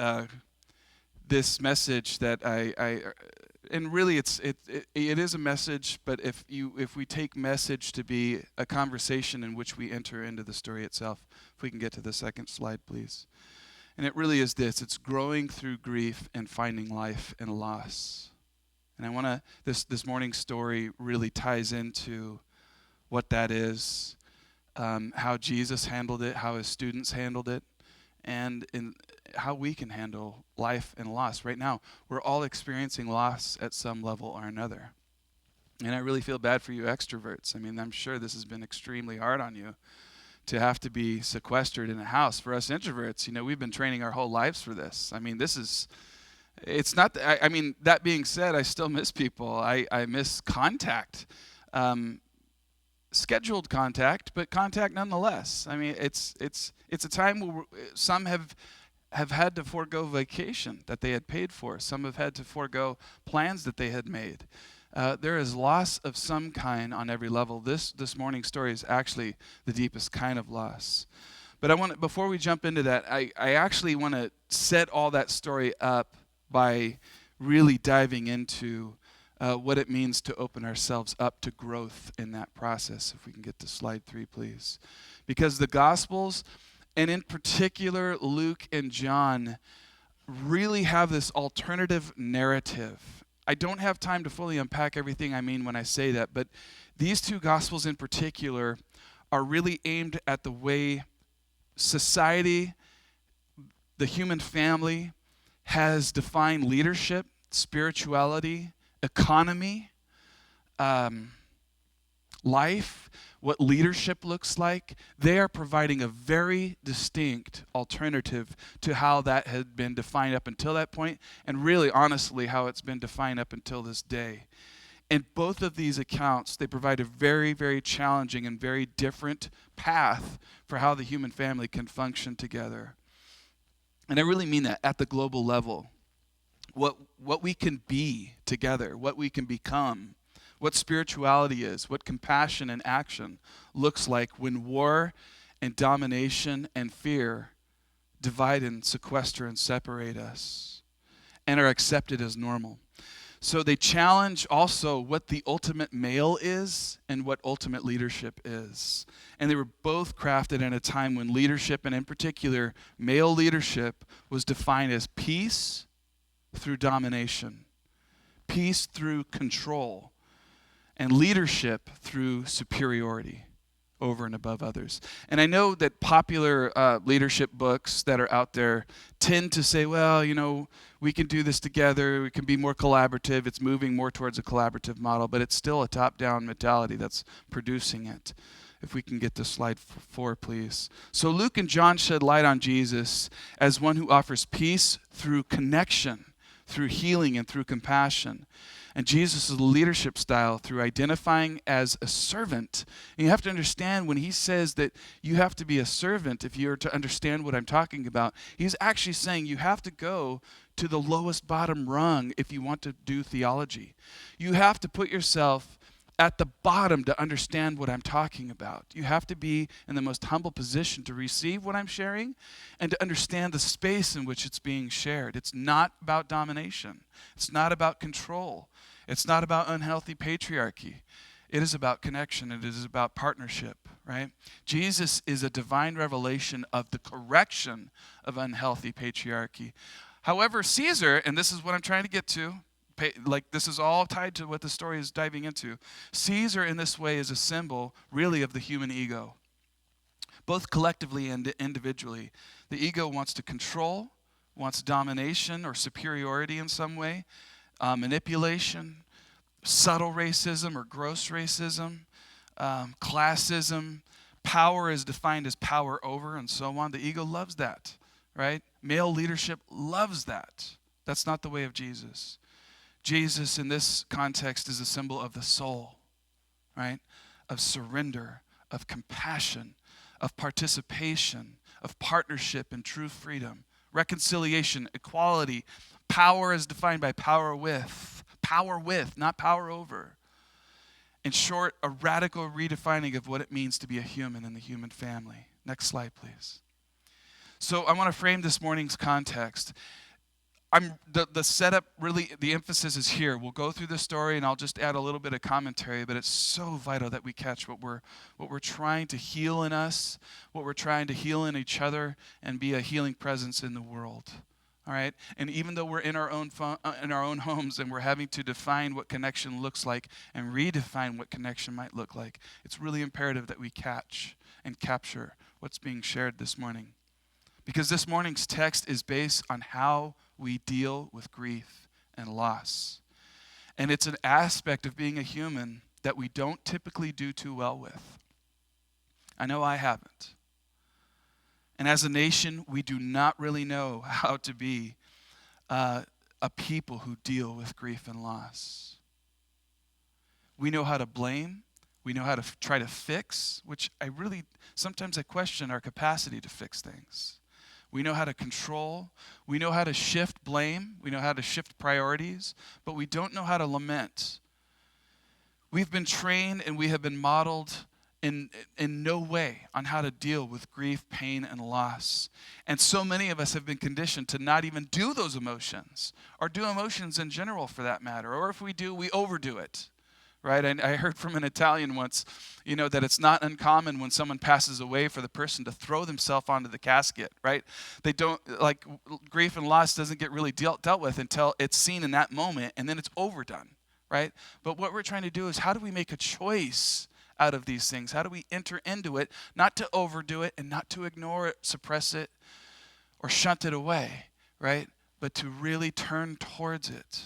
this message that and really it is a message, but if we take message to be a conversation in which we enter into the story itself. If we can get to the second slide, please. And it really is this. It's growing through grief and finding life in loss. And I want to, this morning's story really ties into what that is, how Jesus handled it, how his students handled it, and in how we can handle life and loss. Right now, we're all experiencing loss at some level or another. And I really feel bad for you extroverts. I mean, I'm sure this has been extremely hard on you to have to be sequestered in a house. For us introverts, we've been training our whole lives for this. I mean, it's not, I mean, that being said, I still miss people. I miss contact. Scheduled contact, but contact nonetheless. I mean, it's a time where some have had to forego vacation that they had paid for. Some have had to forego plans that they had made. There is loss of some kind on every level. This morning's story is actually the deepest kind of loss. But before we jump into that, I actually want to set all that story up by really diving into what it means to open ourselves up to growth in that process. If we can get to slide 3, please. Because the Gospels, and in particular Luke and John, really have this alternative narrative. I don't have time to fully unpack everything I mean when I say that, but these two Gospels in particular are really aimed at the way society, the human family, has defined leadership, spirituality, economy, life, what leadership looks like. They are providing a very distinct alternative to how that had been defined up until that point, and really, honestly, how it's been defined up until this day. In both of these accounts, they provide a very, very challenging and very different path for how the human family can function together. And I really mean that at the global level. What we can be together, what we can become, what spirituality is, what compassion and action looks like when war and domination and fear divide and sequester and separate us and are accepted as normal. So they challenge also what the ultimate male is and what ultimate leadership is. And they were both crafted in a time when leadership, and in particular male leadership, was defined as peace through domination, peace through control, and leadership through superiority over and above others. And I know that popular leadership books that are out there tend to say, well, we can do this together, we can be more collaborative, it's moving more towards a collaborative model, but it's still a top-down mentality that's producing it. If we can get to slide 4, please. So Luke and John shed light on Jesus as one who offers peace through connection, through healing, and through compassion. And Jesus' leadership style through identifying as a servant. And you have to understand when he says that you have to be a servant, if you're to understand what I'm talking about, he's actually saying you have to go to the lowest bottom rung if you want to do theology. You have to put yourself at the bottom to understand what I'm talking about. You have to be in the most humble position to receive what I'm sharing and to understand the space in which it's being shared. It's not about domination. It's not about control. It's not about unhealthy patriarchy. It is about connection. It is about partnership, right? Jesus is a divine revelation of the correction of unhealthy patriarchy. However, Caesar, and this is what I'm trying to get to, this is all tied to what the story is diving into. Caesar in this way is a symbol really of the human ego, both collectively and individually. The ego wants to control, wants domination or superiority in some way, manipulation, subtle racism or gross racism, classism. Power is defined as power over and so on. The ego loves that, right? Male leadership loves that. That's not the way of Jesus. Jesus in this context is a symbol of the soul, right? Of surrender, of compassion, of participation, of partnership and true freedom, reconciliation, equality. Power is defined by power with, not power over. In short, a radical redefining of what it means to be a human in the human family. Next slide, please. So I want to frame this morning's context. The setup, really, the emphasis is here. We'll go through the story, and I'll just add a little bit of commentary, but it's so vital that we catch what we're trying to heal in us, what we're trying to heal in each other, and be a healing presence in the world. All right? And even though we're in our own homes and we're having to define what connection looks like and redefine what connection might look like, it's really imperative that we catch and capture what's being shared this morning. Because this morning's text is based on how we deal with grief and loss. And it's an aspect of being a human that we don't typically do too well with. I know I haven't. And as a nation, we do not really know how to be a people who deal with grief and loss. We know how to blame. We know how to try to fix, which sometimes I question our capacity to fix things. We know how to control. We know how to shift blame. We know how to shift priorities, but we don't know how to lament. We've been trained and we have been modeled in no way on how to deal with grief, pain, and loss. And so many of us have been conditioned to not even do those emotions, or do emotions in general for that matter. Or if we do, we overdo it, right? And I heard from an Italian once, that it's not uncommon when someone passes away for the person to throw themselves onto the casket, right? They don't, grief and loss doesn't get really dealt with until it's seen in that moment, and then it's overdone, right? But what we're trying to do is, how do we make a choice out of these things? How do we enter into it, not to overdo it and not to ignore it, suppress it, or shunt it away, right? But to really turn towards it.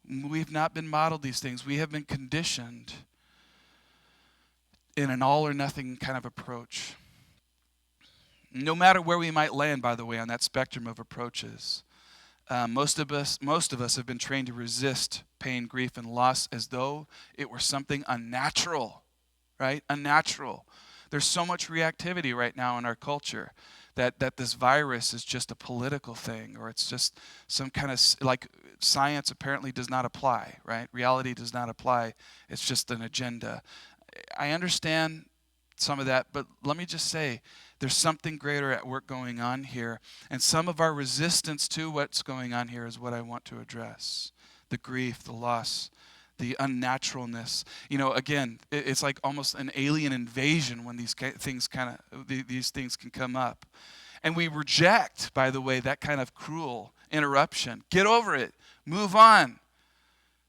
We've not been modeled these things. We have been conditioned in an all or nothing kind of approach. No matter where we might land, by the way, on that spectrum of approaches, most of us have been trained to resist pain, grief, and loss as though it were something unnatural, right? Unnatural. There's so much reactivity right now in our culture that this virus is just a political thing, or it's just some kind of, science apparently does not apply, right? Reality does not apply. It's just an agenda. I understand some of that, but let me just say, there's something greater at work going on here. And some of our resistance to what's going on here is what I want to address. The grief, the loss, the unnaturalness. Again, it's like almost an alien invasion when these things can come up. And we reject, by the way, that kind of cruel interruption. Get over it. Move on.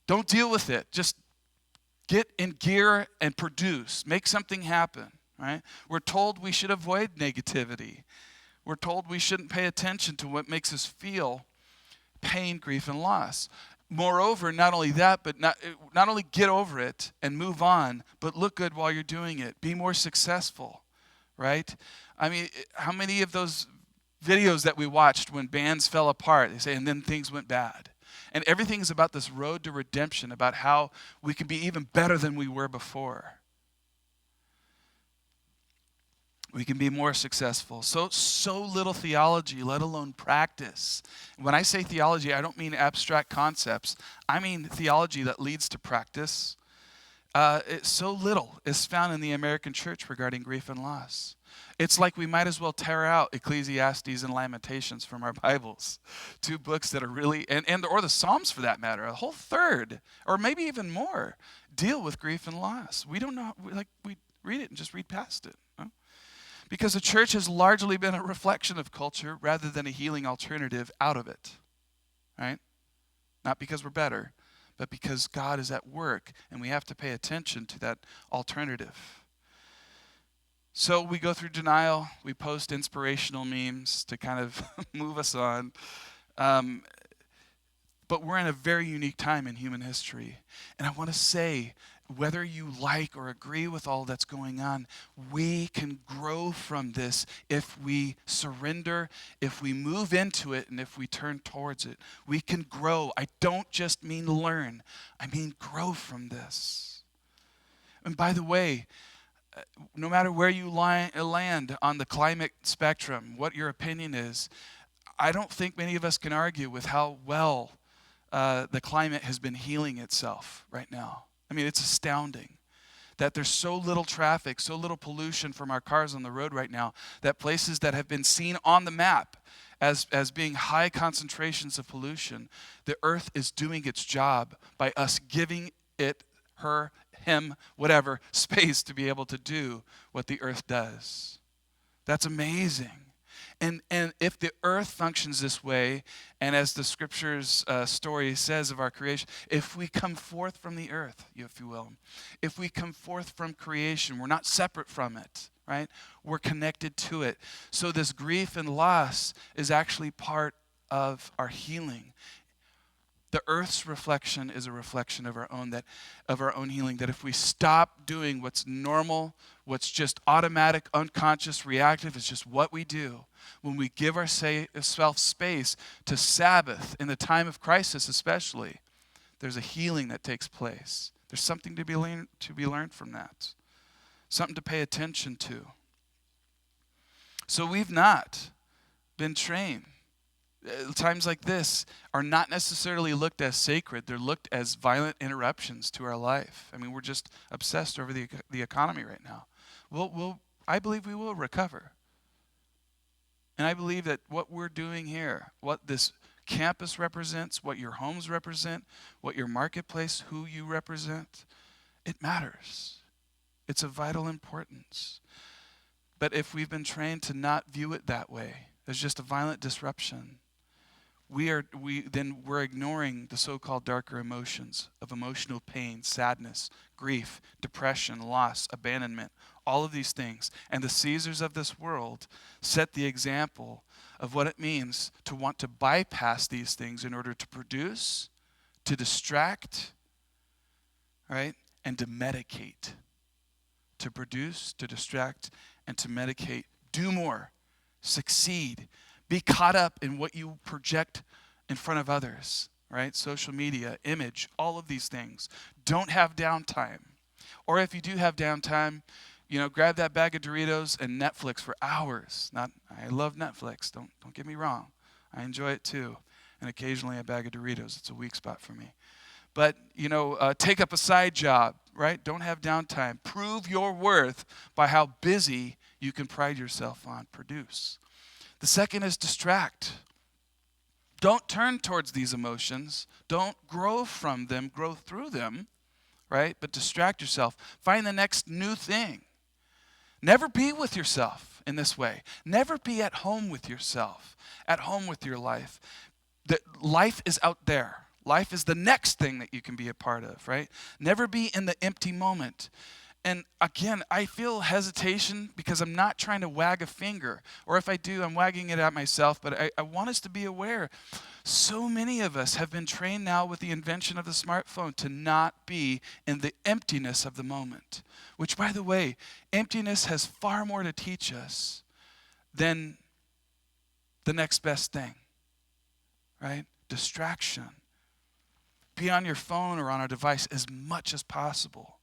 Don't deal with it. Just get in gear and produce. Make something happen, right? We're told we should avoid negativity. We're told we shouldn't pay attention to what makes us feel pain, grief, and loss. Moreover, not only that, but not only get over it and move on, but look good while you're doing it. Be more successful, right? I mean, how many of those videos that we watched when bands fell apart, they say, and then things went bad. And everything is about this road to redemption, about how we can be even better than we were before. We can be more successful. So little theology, let alone practice. When I say theology, I don't mean abstract concepts. I mean theology that leads to practice. So little is found in the American church regarding grief and loss. It's like we might as well tear out Ecclesiastes and Lamentations from our Bibles. Two books that are really, or the Psalms for that matter, a whole third, or maybe even more, deal with grief and loss. We don't know, we read it and just read past it. No? Because the church has largely been a reflection of culture rather than a healing alternative out of it, right? Not because we're better, but because God is at work and we have to pay attention to that alternative. So we go through denial, we post inspirational memes to kind of move us on. But we're in a very unique time in human history. And I want to say, whether you like or agree with all that's going on, we can grow from this if we surrender, if we move into it, and if we turn towards it. We can grow. I don't just mean learn. I mean grow from this. And by the way, no matter where you land on the climate spectrum, what your opinion is, I don't think many of us can argue with how well the climate has been healing itself right now. I mean, it's astounding that there's so little traffic, so little pollution from our cars on the road right now, that places that have been seen on the map as being high concentrations of pollution, the earth is doing its job by us giving it, her, him, whatever, space to be able to do what the earth does. That's amazing. And if the earth functions this way, and as the scripture's story says of our creation, if we come forth from the earth, if you will, if we come forth from creation, we're not separate from it, right? We're connected to it. So this grief and loss is actually part of our healing. The earth's reflection is a reflection of our own healing. That if we stop doing what's normal, what's just automatic, unconscious, reactive, it's just what we do. When we give ourselves space to Sabbath in the time of crisis, especially, there's a healing that takes place. There's something to be learned from that. Something to pay attention to. So we've not been trained. Times like this are not necessarily looked as sacred. They're looked as violent interruptions to our life. I mean, we're just obsessed over the economy right now. I believe we will recover. And I believe that what we're doing here, what this campus represents, what your homes represent, what your marketplace, who you represent, it matters. It's of vital importance. But if we've been trained to not view it that way, as just a violent disruption, we're ignoring the so-called darker emotions of emotional pain, sadness, grief, depression, loss, abandonment, all of these things. And the Caesars of this world set the example of what it means to want to bypass these things in order to produce, to distract, right? And to medicate. To produce, to distract, and to medicate. Do more. Succeed. Be caught up in what you project in front of others, right? Social media, image, all of these things. Don't have downtime. Or if you do have downtime, grab that bag of Doritos and Netflix for hours. I love Netflix, don't get me wrong. I enjoy it too. And occasionally a bag of Doritos, it's a weak spot for me. But, take up a side job, right? Don't have downtime. Prove your worth by how busy you can pride yourself on, produce. The second is distract. Don't turn towards these emotions. Don't grow from them, grow through them, right? But distract yourself. Find the next new thing. Never be with yourself in this way. Never be at home with yourself, at home with your life. Life is out there. Life is the next thing that you can be a part of, right? Never be in the empty moment. And again, I feel hesitation because I'm not trying to wag a finger. Or if I do, I'm wagging it at myself. But I want us to be aware. So many of us have been trained now with the invention of the smartphone to not be in the emptiness of the moment. Which, by the way, emptiness has far more to teach us than the next best thing. Right? Distraction. Be on your phone or on a device as much as possible.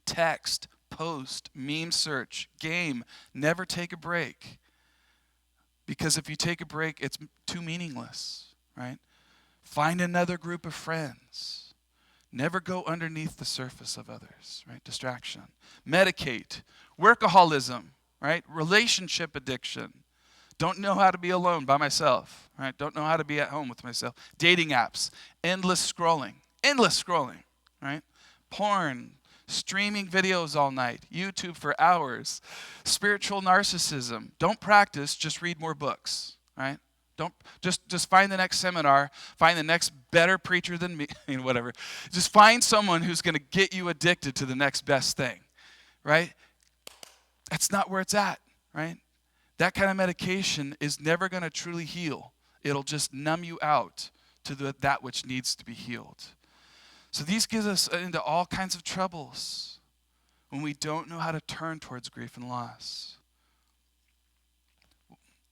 Text, post, meme search, game. Never take a break. Because if you take a break, it's too meaningless, right? Find another group of friends. Never go underneath the surface of others, right? Distraction. Medicate. Workaholism, right? Relationship addiction. Don't know how to be alone by myself, right? Don't know how to be at home with myself. Dating apps. Endless scrolling, right? Porn. Streaming videos all night, YouTube for hours, spiritual narcissism. Don't practice, just read more books, right? Don't just find the next seminar, find the next better preacher than me, whatever. Just find someone who's going to get you addicted to the next best thing, right? That's not where it's at, right? That kind of medication is never going to truly heal. It'll just numb you out to that which needs to be healed. So these get us into all kinds of troubles when we don't know how to turn towards grief and loss.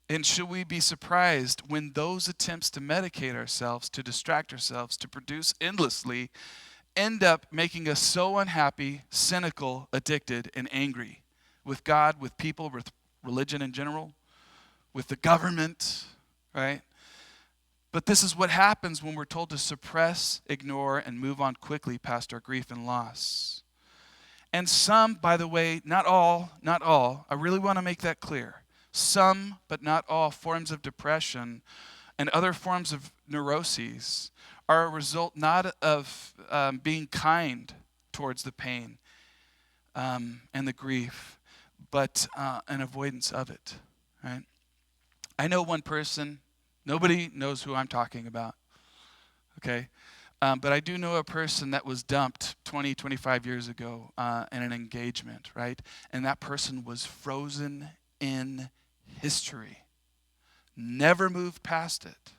And should we be surprised when those attempts to medicate ourselves, to distract ourselves, to produce endlessly, end up making us so unhappy, cynical, addicted, and angry with God, with people, with religion in general, with the government, right? But this is what happens when we're told to suppress, ignore, and move on quickly past our grief and loss. And some, by the way, not all, I really want to make that clear. Some, but not all, forms of depression and other forms of neuroses are a result not of being kind towards the pain and the grief, but an avoidance of it, right? I know one person, nobody knows who I'm talking about, okay? But I do know a person that was dumped 20, 25 years ago in an engagement, right? And that person was frozen in history, never moved past it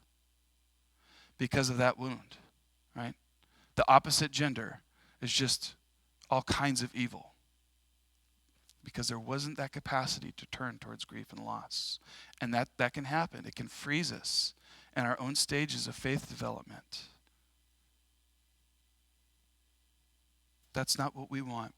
because of that wound, right? The opposite gender is just all kinds of evil because there wasn't that capacity to turn towards grief and loss. And that can happen. It can freeze us in our own stages of faith development. That's not what we want.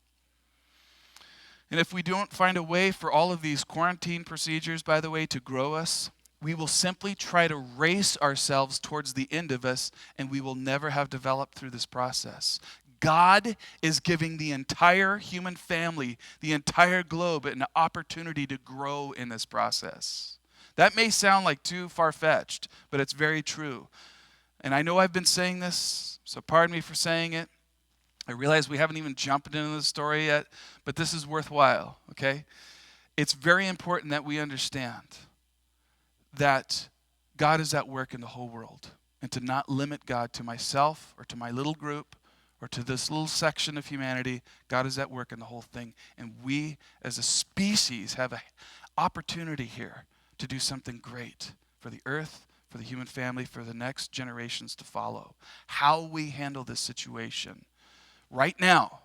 And if we don't find a way for all of these quarantine procedures, by the way, to grow us, we will simply try to race ourselves towards the end of us, and we will never have developed through this process. God is giving the entire human family, the entire globe, an opportunity to grow in this process. That may sound like too far-fetched, but it's very true. And I know I've been saying this, so pardon me for saying it. I realize we haven't even jumped into the story yet, but this is worthwhile, okay? It's very important that we understand that God is at work in the whole world, and to not limit God to myself or to my little group or to this little section of humanity. God is at work in the whole thing, and we as a species have an opportunity here to do something great for the earth, for the human family, for the next generations to follow. How we handle this situation right now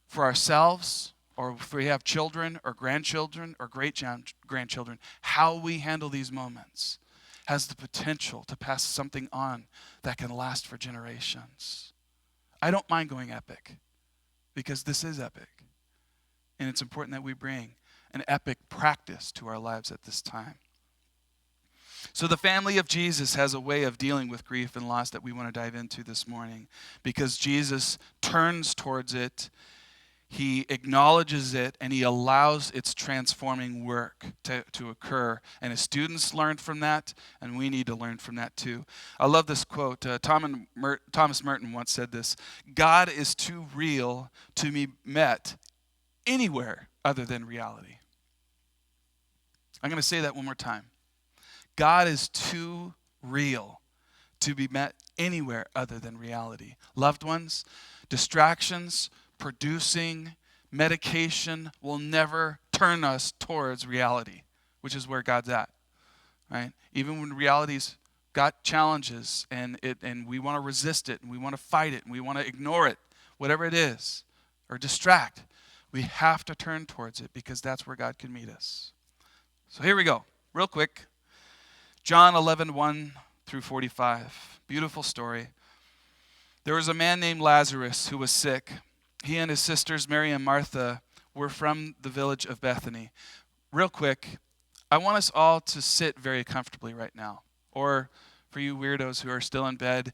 for ourselves, or if we have children or grandchildren or great-grandchildren, how we handle these moments has the potential to pass something on that can last for generations. I don't mind going epic because this is epic. And it's important that we bring an epic practice to our lives at this time. So the family of Jesus has a way of dealing with grief and loss that we want to dive into this morning, because Jesus turns towards it, he acknowledges it, and he allows its transforming work to occur. And his students learned from that, and we need to learn from that too. I love this quote. Thomas Merton once said this: "God is too real to be met anywhere other than reality." I'm going to say that one more time. God is too real to be met anywhere other than reality. Loved ones, distractions, producing, medication will never turn us towards reality, which is where God's at, right? Even when reality's got challenges and we want to resist it and we want to fight it and we want to ignore it, whatever it is, or distract, we have to turn towards it because that's where God can meet us. So here we go, real quick. John 11:1 through 45. Beautiful story. There was a man named Lazarus who was sick. He and his sisters Mary and Martha were from the village of Bethany. Real quick, I want us all to sit very comfortably right now. Or for you weirdos who are still in bed,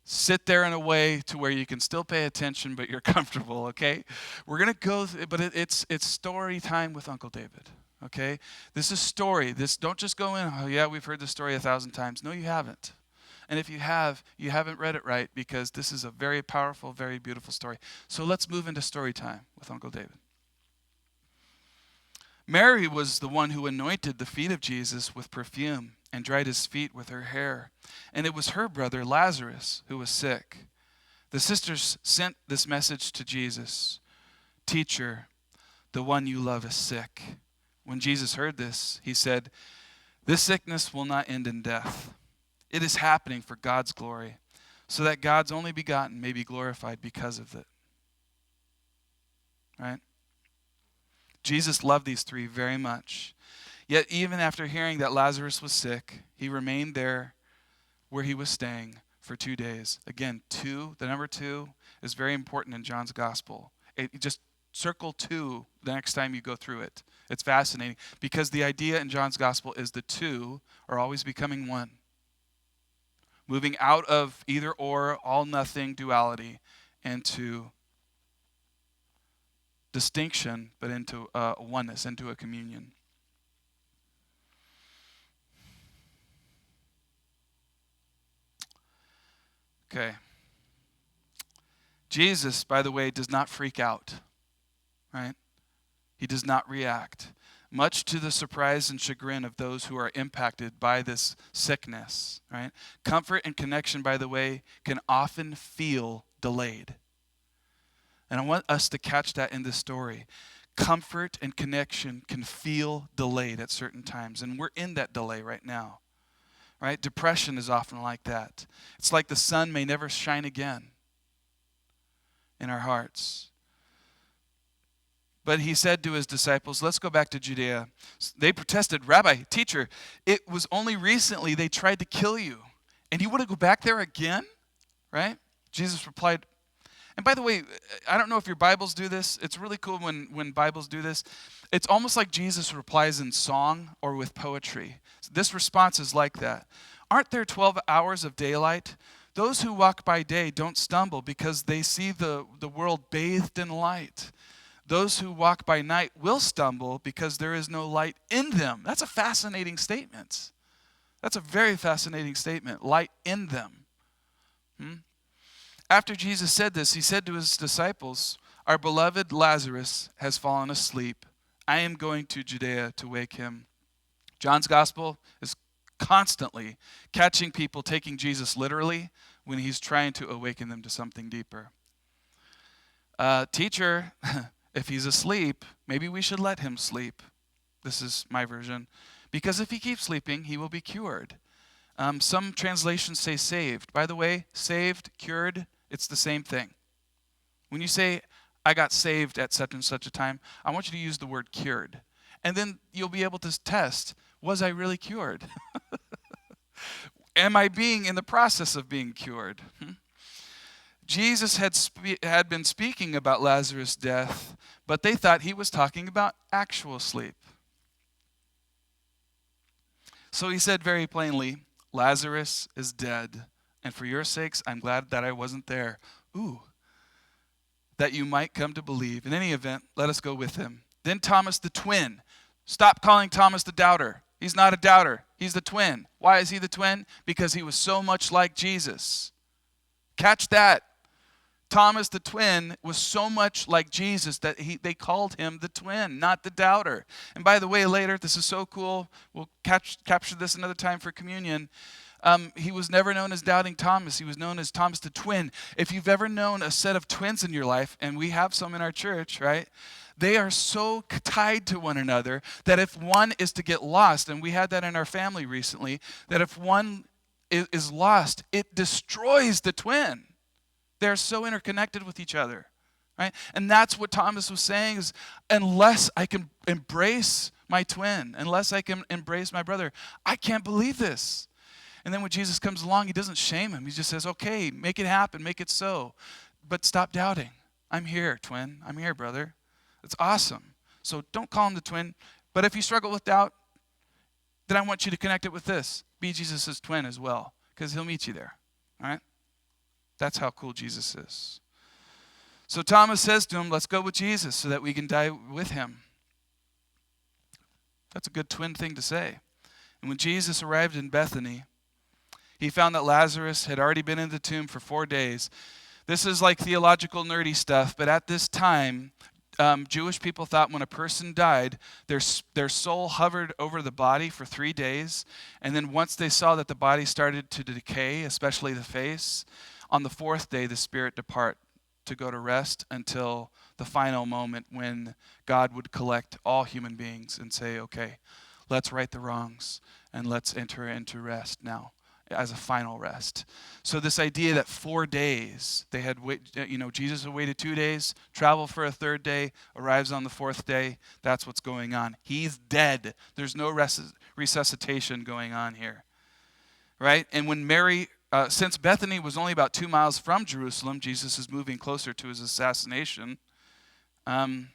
sit there in a way to where you can still pay attention, but you're comfortable, okay? We're going to go, but it's story time with Uncle David. Okay? This is story. Don't just go in, oh yeah, we've heard this story 1,000 times. No, you haven't. And if you have, you haven't read it right, because this is a very powerful, very beautiful story. So let's move into story time with Uncle David. Mary was the one who anointed the feet of Jesus with perfume and dried his feet with her hair. And it was her brother Lazarus who was sick. The sisters sent this message to Jesus: "Teacher, the one you love is sick." When Jesus heard this, he said, "This sickness will not end in death. It is happening for God's glory, so that God's only begotten may be glorified because of it. Right? Jesus loved these three very much. Yet even after hearing that Lazarus was sick, he remained there where he was staying for 2 days. Again, the number 2 is very important in John's gospel. Just circle 2 the next time you go through it. It's fascinating because the idea in John's gospel is the 2 are always becoming 1. Moving out of either or, all nothing duality into distinction, but into oneness, into a communion. Okay. Jesus, by the way, does not freak out, right? He does not react, much to the surprise and chagrin of those who are impacted by this sickness, right? Comfort and connection, by the way, can often feel delayed. And I want us to catch that in this story. Comfort and connection can feel delayed at certain times, and we're in that delay right now. Right? Depression is often like that. It's like the sun may never shine again in our hearts. But he said to his disciples, let's go back to Judea. They protested, Rabbi, teacher, it was only recently they tried to kill you, and you want to go back there again? Right? Jesus replied, and by the way, I don't know if your Bibles do this. It's really cool when Bibles do this. It's almost like Jesus replies in song or with poetry. This response is like that. Aren't there 12 hours of daylight? Those who walk by day don't stumble because they see the world bathed in light. Those who walk by night will stumble because there is no light in them. That's a fascinating statement. That's a very fascinating statement. Light in them. After Jesus said this, he said to his disciples, our beloved Lazarus has fallen asleep. I am going to Judea to wake him. John's gospel is constantly catching people taking Jesus literally when he's trying to awaken them to something deeper. Teacher, if he's asleep, maybe we should let him sleep. This is my version. Because if he keeps sleeping, he will be cured. Some translations say saved. By the way, saved, cured, it's the same thing. When you say, I got saved at such and such a time, I want you to use the word cured. And then you'll be able to test, was I really cured? Am I being in the process of being cured? Jesus had been speaking about Lazarus' death, but they thought he was talking about actual sleep. So he said very plainly, Lazarus is dead, and for your sakes, I'm glad that I wasn't there. Ooh, that you might come to believe. In any event, let us go with him. Then Thomas the twin. Stop calling Thomas the doubter. He's not a doubter. He's the twin. Why is he the twin? Because he was so much like Jesus. Catch that. Thomas the twin was so much like Jesus that they called him the twin, not the doubter. And by the way, later, this is so cool. We'll capture this another time for communion. He was never known as Doubting Thomas. He was known as Thomas the twin. If you've ever known a set of twins in your life, and we have some in our church, right? They are so tied to one another that if one is to get lost, and we had that in our family recently, that if one is lost, it destroys the twin. They're so interconnected with each other, right? And that's what Thomas was saying is, unless I can embrace my twin, unless I can embrace my brother, I can't believe this. And then when Jesus comes along, he doesn't shame him. He just says, okay, make it happen, make it so. But stop doubting. I'm here, twin. I'm here, brother. It's awesome. So don't call him the twin. But if you struggle with doubt, then I want you to connect it with this. Be Jesus' twin as well, because he'll meet you there, all right? That's how cool Jesus is. So Thomas says to him, let's go with Jesus so that we can die with him. That's a good twin thing to say. And when Jesus arrived in Bethany, he found that Lazarus had already been in the tomb for 4 days. This is like theological nerdy stuff, but at this time, Jewish people thought when a person died, their soul hovered over the body for 3 days, and then once they saw that the body started to decay, especially the face, on the 4th day the spirit depart to go to rest until the final moment when God would collect all human beings and say, okay, let's right the wrongs and let's enter into rest now. as a final rest. So this idea that 4 days, Jesus had waited 2 days, traveled for a third day, arrives on the fourth day, that's what's going on. He's dead. There's no resuscitation going on here, right? And when Mary, since Bethany was only about 2 miles from Jerusalem, Jesus is moving closer to his assassination. Many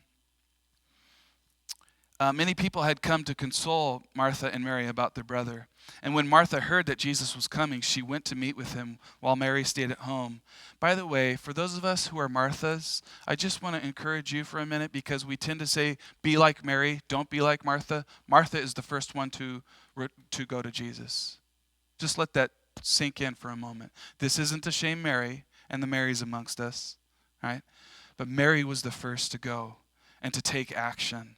people had come to console Martha and Mary about their brother. And when Martha heard that Jesus was coming, she went to meet with him while Mary stayed at home. By the way, for those of us who are Marthas, I just want to encourage you for a minute, because we tend to say, be like Mary, don't be like Martha. Martha is the first one to go to Jesus. Just let that sink in for a moment. This isn't to shame Mary and the Marys amongst us, right? But Mary was the first to go and to take action.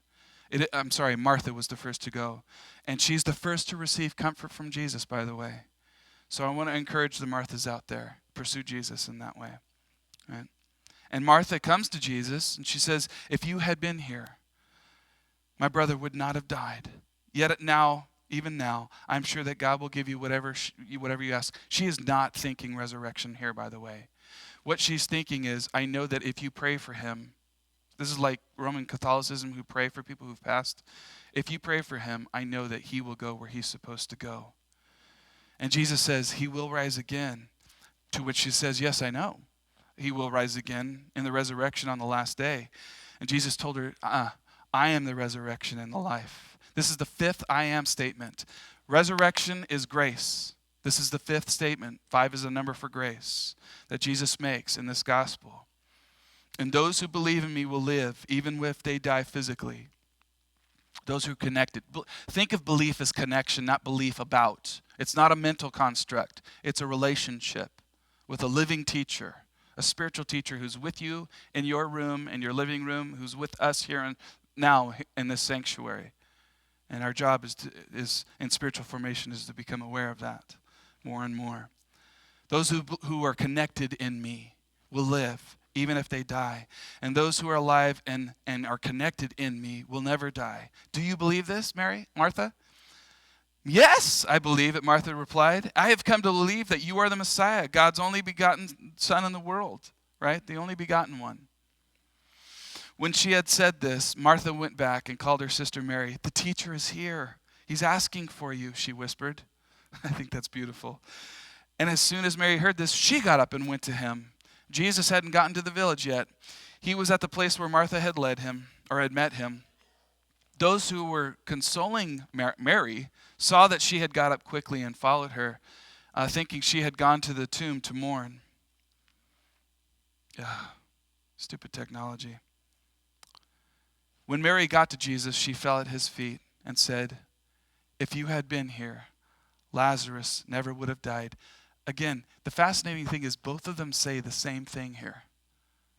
Martha was the first to go. And she's the first to receive comfort from Jesus, by the way. So I want to encourage the Marthas out there, pursue Jesus in that way. Right? And Martha comes to Jesus and she says, if you had been here, my brother would not have died. Yet now, even now, I'm sure that God will give you whatever you ask. She is not thinking resurrection here, by the way. What she's thinking is, I know that if you pray for him, this is like Roman Catholicism, who pray for people who've passed. If you pray for him, I know that he will go where he's supposed to go. And Jesus says he will rise again, to which she says, yes, I know. He will rise again in the resurrection on the last day. And Jesus told her, I am the resurrection and the life. This is the fifth I am statement. Resurrection is grace. This is the fifth statement. 5 is a number for grace that Jesus makes in this gospel. And those who believe in me will live, even if they die physically. Those who are connected. Think of belief as connection, not belief about. It's not a mental construct. It's a relationship with a living teacher, a spiritual teacher who's with you in your room, in your living room, who's with us here now in this sanctuary. And our job is in spiritual formation is to become aware of that more and more. Those who are connected in me will live, even if they die. And those who are alive and are connected in me will never die. Do you believe this, Martha? Yes, I believe it, Martha replied. I have come to believe that you are the Messiah, God's only begotten Son in the world, right? The only begotten one. When she had said this, Martha went back and called her sister Mary. The teacher is here. He's asking for you, she whispered. I think that's beautiful. And as soon as Mary heard this, she got up and went to him. Jesus hadn't gotten to the village yet. He was at the place where Martha had led him, or had met him. Those who were consoling Mary saw that she had got up quickly and followed her, thinking she had gone to the tomb to mourn. Stupid technology. When Mary got to Jesus, she fell at his feet and said, if you had been here, Lazarus never would have died. Again, the fascinating thing is both of them say the same thing here.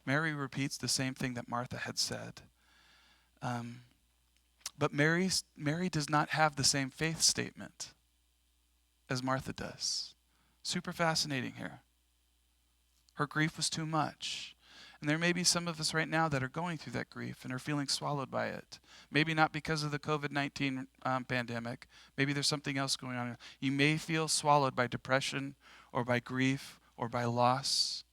Mary repeats the same thing that Martha had said. But Mary does not have the same faith statement as Martha does. Super fascinating here. Her grief was too much. And there may be some of us right now that are going through that grief and are feeling swallowed by it. Maybe not because of the COVID-19 pandemic. Maybe there's something else going on. You may feel swallowed by depression or by grief or by loss.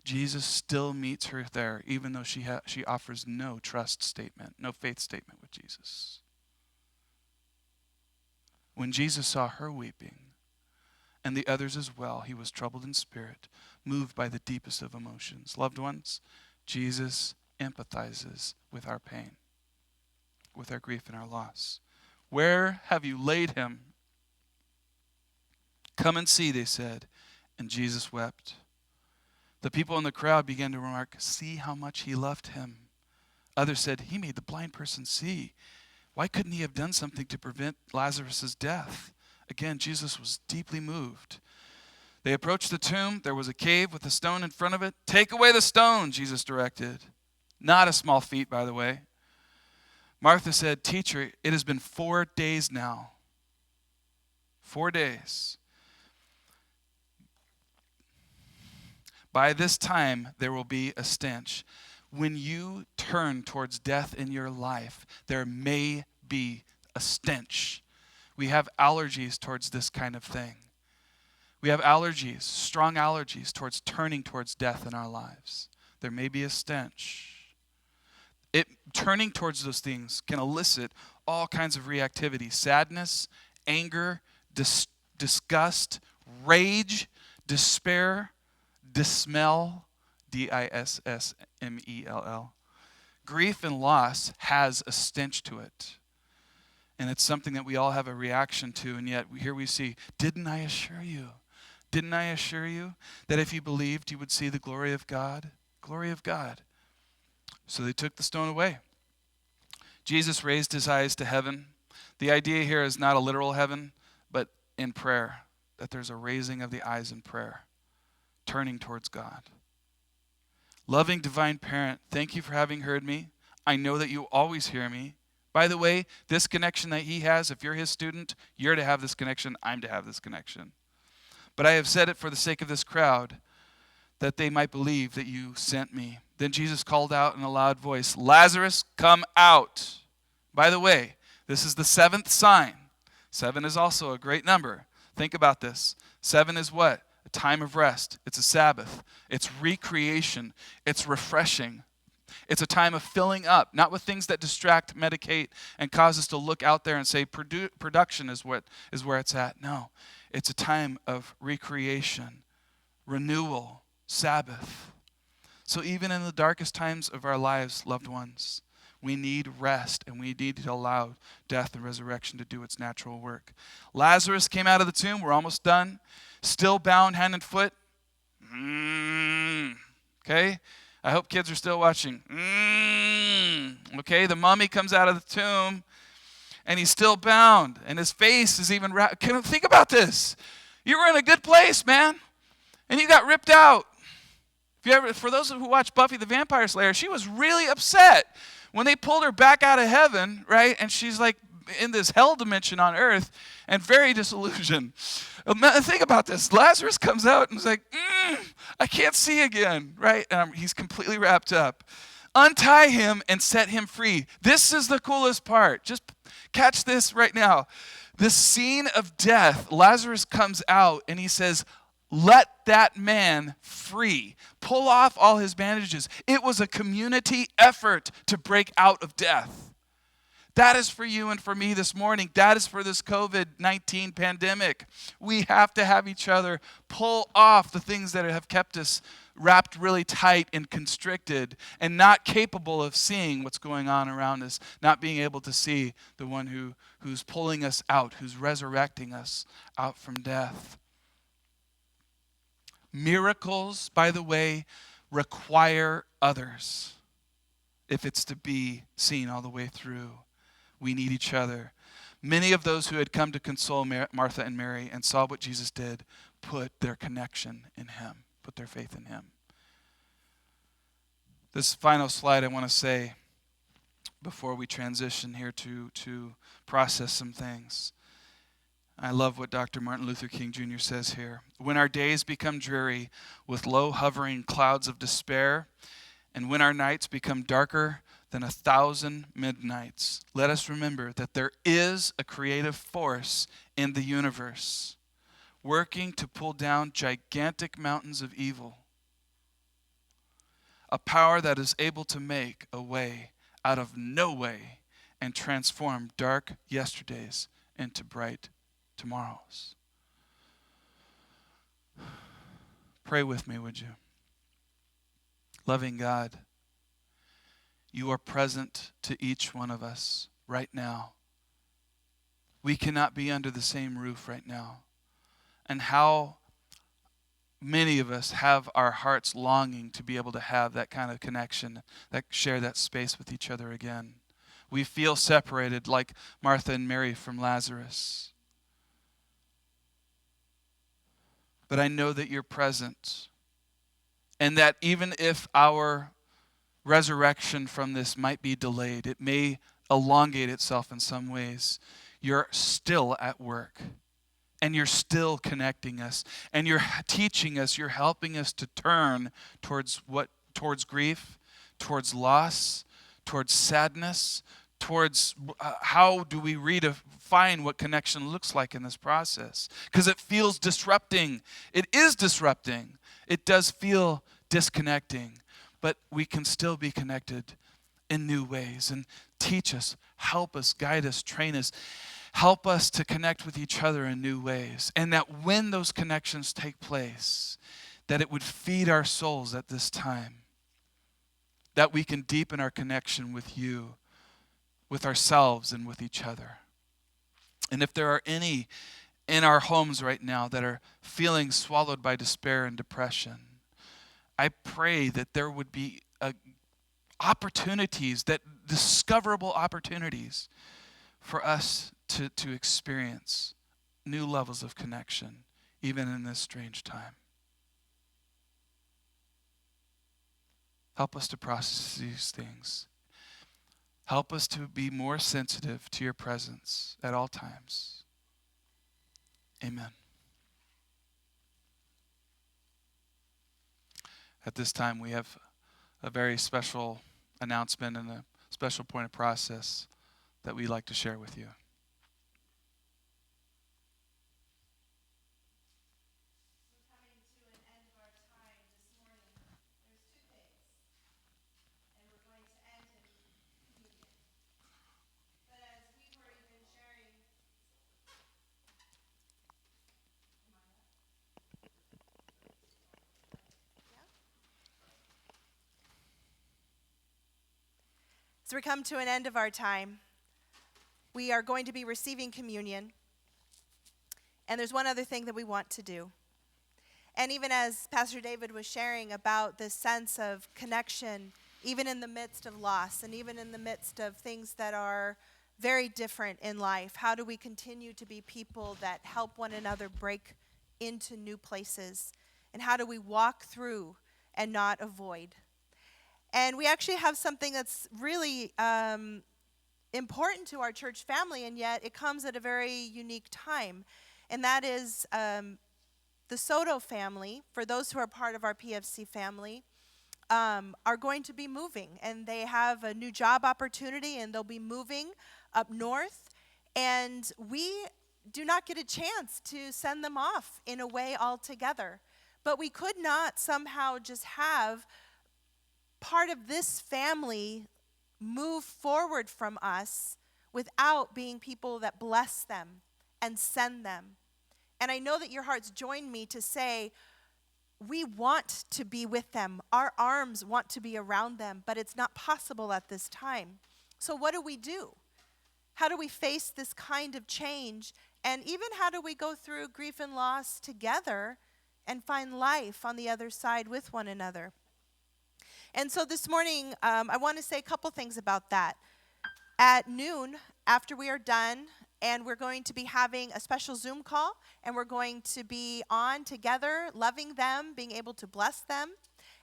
Jesus still meets her there, even though she offers no trust statement, no faith statement with Jesus. When Jesus saw her weeping, and the others as well, he was troubled in spirit, moved by the deepest of emotions. Loved ones, Jesus empathizes with our pain, with our grief and our loss. Where have you laid him? Come and see, they said. And Jesus wept. The people in the crowd began to remark, see how much he loved him. Others said, he made the blind person see. Why couldn't he have done something to prevent Lazarus' death? Again, Jesus was deeply moved. They approached the tomb. There was a cave with a stone in front of it. Take away the stone, Jesus directed. Not a small feat, by the way. Martha said, teacher, it has been 4 days now. 4 days. By this time, there will be a stench. When you turn towards death in your life, there may be a stench. we have allergies towards this kind of thing. We have allergies, strong allergies towards turning towards death in our lives. There may be a stench. Turning towards those things can elicit all kinds of reactivity: sadness, anger, disgust, rage, despair, dismell, Dissmell. Grief and loss has a stench to it. And it's something that we all have a reaction to, and yet here we see, didn't I assure you? Didn't I assure you that if you believed, you would see the glory of God? Glory of God. So they took the stone away. Jesus raised his eyes to heaven. The idea here is not a literal heaven, but in prayer, that there's a raising of the eyes in prayer, turning towards God. Loving divine parent, thank you for having heard me. I know that you always hear me. By the way, this connection that he has, if you're his student, you're to have this connection. I'm to have this connection. But I have said it for the sake of this crowd, that they might believe that you sent me. Then Jesus called out in a loud voice, Lazarus, come out. By the way, this is the seventh sign. 7 is also a great number. Think about this. 7 is what? A time of rest. It's a Sabbath. It's recreation. It's refreshing. It's a time of filling up, not with things that distract, medicate, and cause us to look out there and say production is where it's at. No, it's a time of recreation, renewal, Sabbath. So even in the darkest times of our lives, loved ones, we need rest, and we need to allow death and resurrection to do its natural work. Lazarus came out of the tomb. We're almost done. Still bound hand and foot. Okay? I hope kids are still watching. Okay, the mummy comes out of the tomb, and he's still bound, and his face is even wrapped. Think about this. You were in a good place, man, and you got ripped out. For those who watch Buffy the Vampire Slayer, she was really upset when they pulled her back out of heaven, right? And she's like in this hell dimension on earth and very disillusioned. Think about this. Lazarus comes out and is like, I can't see again, right? And he's completely wrapped up. Untie him and set him free. This is the coolest part. Just catch this right now. This scene of death, Lazarus comes out and he says, let that man free. Pull off all his bandages. It was a community effort to break out of death. That is for you and for me this morning. That is for this COVID-19 pandemic. We have to have each other pull off the things that have kept us wrapped really tight and constricted and not capable of seeing what's going on around us, not being able to see the one who's pulling us out, who's resurrecting us out from death. Miracles, by the way, require others if it's to be seen all the way through. We need each other. Many of those who had come to console Martha and Mary and saw what Jesus did put their connection in him, put their faith in him. This final slide I want to say before we transition here to process some things. I love what Dr. Martin Luther King Jr. says here. When our days become dreary with low hovering clouds of despair, and when our nights become darker than 1,000 midnights, let us remember that there is a creative force in the universe working to pull down gigantic mountains of evil. A power that is able to make a way out of no way and transform dark yesterdays into bright tomorrows. Pray with me, would you? Loving God, you are present to each one of us right now. We cannot be under the same roof right now. And how many of us have our hearts longing to be able to have that kind of connection, that share that space with each other again. We feel separated like Martha and Mary from Lazarus. But I know that you're present. And that even if our resurrection from this might be delayed, it may elongate itself in some ways, you're still at work. And you're still connecting us. And you're teaching us, you're helping us to turn towards grief, towards loss, towards sadness, towards how do we redefine what connection looks like in this process. Because it feels disrupting. It is disrupting. It does feel disconnecting. But we can still be connected in new ways. And teach us, help us, guide us, train us. Help us to connect with each other in new ways. And that when those connections take place, that it would feed our souls at this time. That we can deepen our connection with you, with ourselves, and with each other. And if there are any in our homes right now that are feeling swallowed by despair and depression, I pray that there would be opportunities, that discoverable opportunities for us to experience new levels of connection, even in this strange time. Help us to process these things. Help us to be more sensitive to your presence at all times. Amen. At this time, we have a very special announcement and a special point of process that we'd like to share with you. As we come to an end of our time, we are going to be receiving communion. And there's one other thing that we want to do. And even as Pastor David was sharing about this sense of connection, even in the midst of loss, and even in the midst of things that are very different in life, how do we continue to be people that help one another break into new places? And how do we walk through and not avoid? And we actually have something that's really important to our church family, and yet it comes at a very unique time. And that is the Soto family, for those who are part of our PFC family, are going to be moving. And they have a new job opportunity, and they'll be moving up north. And we do not get a chance to send them off in a way altogether. But we could not somehow just have part of this family move forward from us without being people that bless them and send them. And I know that your hearts join me to say, we want to be with them. Our arms want to be around them, but it's not possible at this time. So what do? How do we face this kind of change? And even how do we go through grief and loss together and find life on the other side with one another? And so this morning, I want to say a couple things about that. At noon, after we are done, and we're going to be having a special Zoom call, and we're going to be on together, loving them, being able to bless them.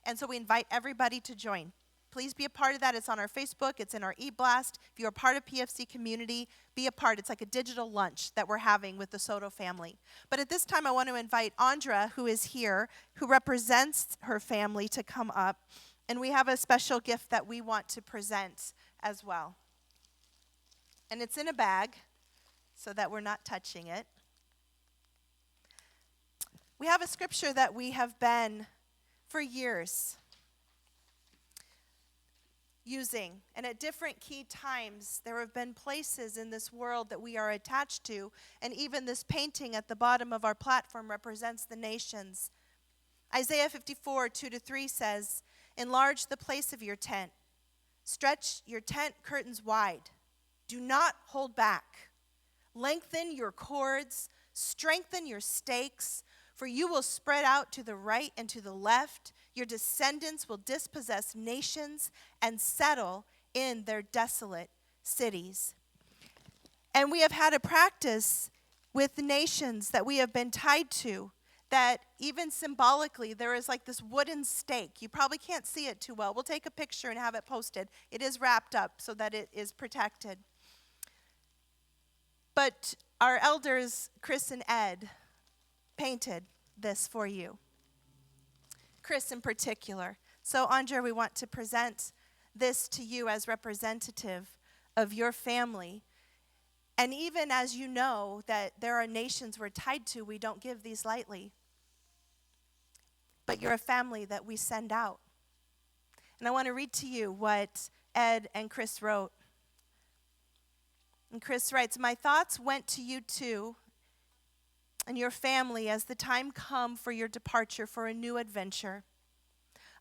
And so we invite everybody to join. Please be a part of that. It's on our Facebook. It's in our e-blast. If you're a part of PFC community, be a part. It's like a digital lunch that we're having with the Soto family. But at this time, I want to invite Andra, who is here, who represents her family, to come up. And we have a special gift that we want to present as well. And it's in a bag so that we're not touching it. We have a scripture that we have been for years using. And at different key times, there have been places in this world that we are attached to. And even this painting at the bottom of our platform represents the nations. Isaiah 54, 2-3 says, "Enlarge the place of your tent. Stretch your tent curtains wide. Do not hold back. Lengthen your cords. Strengthen your stakes. For you will spread out to the right and to the left. Your descendants will dispossess nations and settle in their desolate cities." And we have had a practice with the nations that we have been tied to, that even symbolically, there is like this wooden stake. You probably can't see it too well. We'll take a picture and have it posted. It is wrapped up so that it is protected. But our elders, Chris and Ed, painted this for you. Chris in particular. So, Andrea, we want to present this to you as representative of your family. And even as you know that there are nations we're tied to, we don't give these lightly. But you're a family that we send out. And I want to read to you what Ed and Chris wrote. And Chris writes, "My thoughts went to you too and your family as the time come for your departure for a new adventure.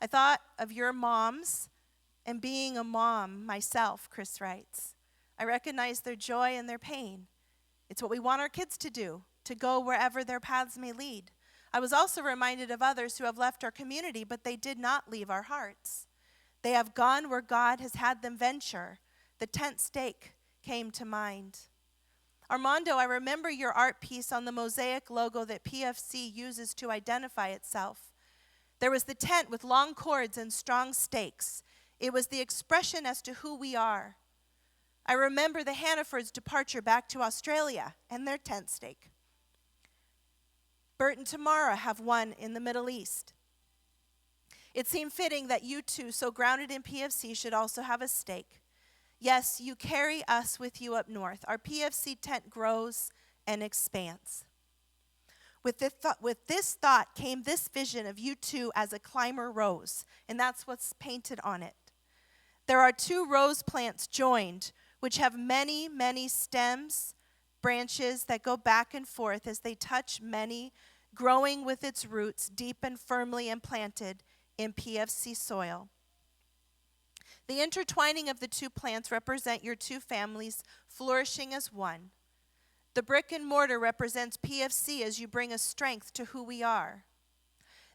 I thought of your moms and being a mom myself," Chris writes. "I recognize their joy and their pain. It's what we want our kids to do, to go wherever their paths may lead. I was also reminded of others who have left our community, but they did not leave our hearts. They have gone where God has had them venture. The tent stake came to mind. Armando, I remember your art piece on the mosaic logo that PFC uses to identify itself. There was the tent with long cords and strong stakes. It was the expression as to who we are. I remember the Hannafords' departure back to Australia and their tent stake. Bert and Tamara have one in the Middle East. It seemed fitting that you two, so grounded in PFC, should also have a stake. Yes, you carry us with you up north. Our PFC tent grows and expands. With this thought came this vision of you two as a climber rose, and that's what's painted on it. There are two rose plants joined, which have many, many stems, branches that go back and forth as they touch many, growing with its roots deep and firmly implanted in PFC soil. The intertwining of the two plants represent your two families flourishing as one. The brick and mortar represents PFC as you bring a strength to who we are.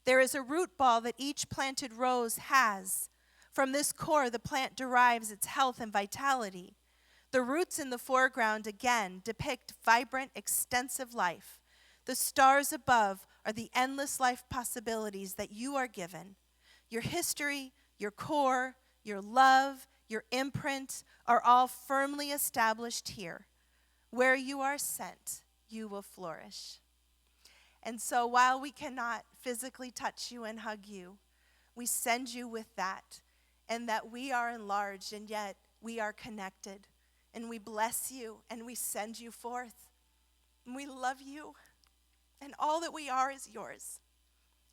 There is a root ball that each planted rose has. From this core, the plant derives its health and vitality. The roots in the foreground, again, depict vibrant, extensive life. The stars above are the endless life possibilities that you are given. Your history, your core, your love, your imprint are all firmly established here. Where you are sent, you will flourish. And so while we cannot physically touch you and hug you, we send you with that, and that we are enlarged, and yet we are connected. And we bless you, and we send you forth. And we love you, and all that we are is yours.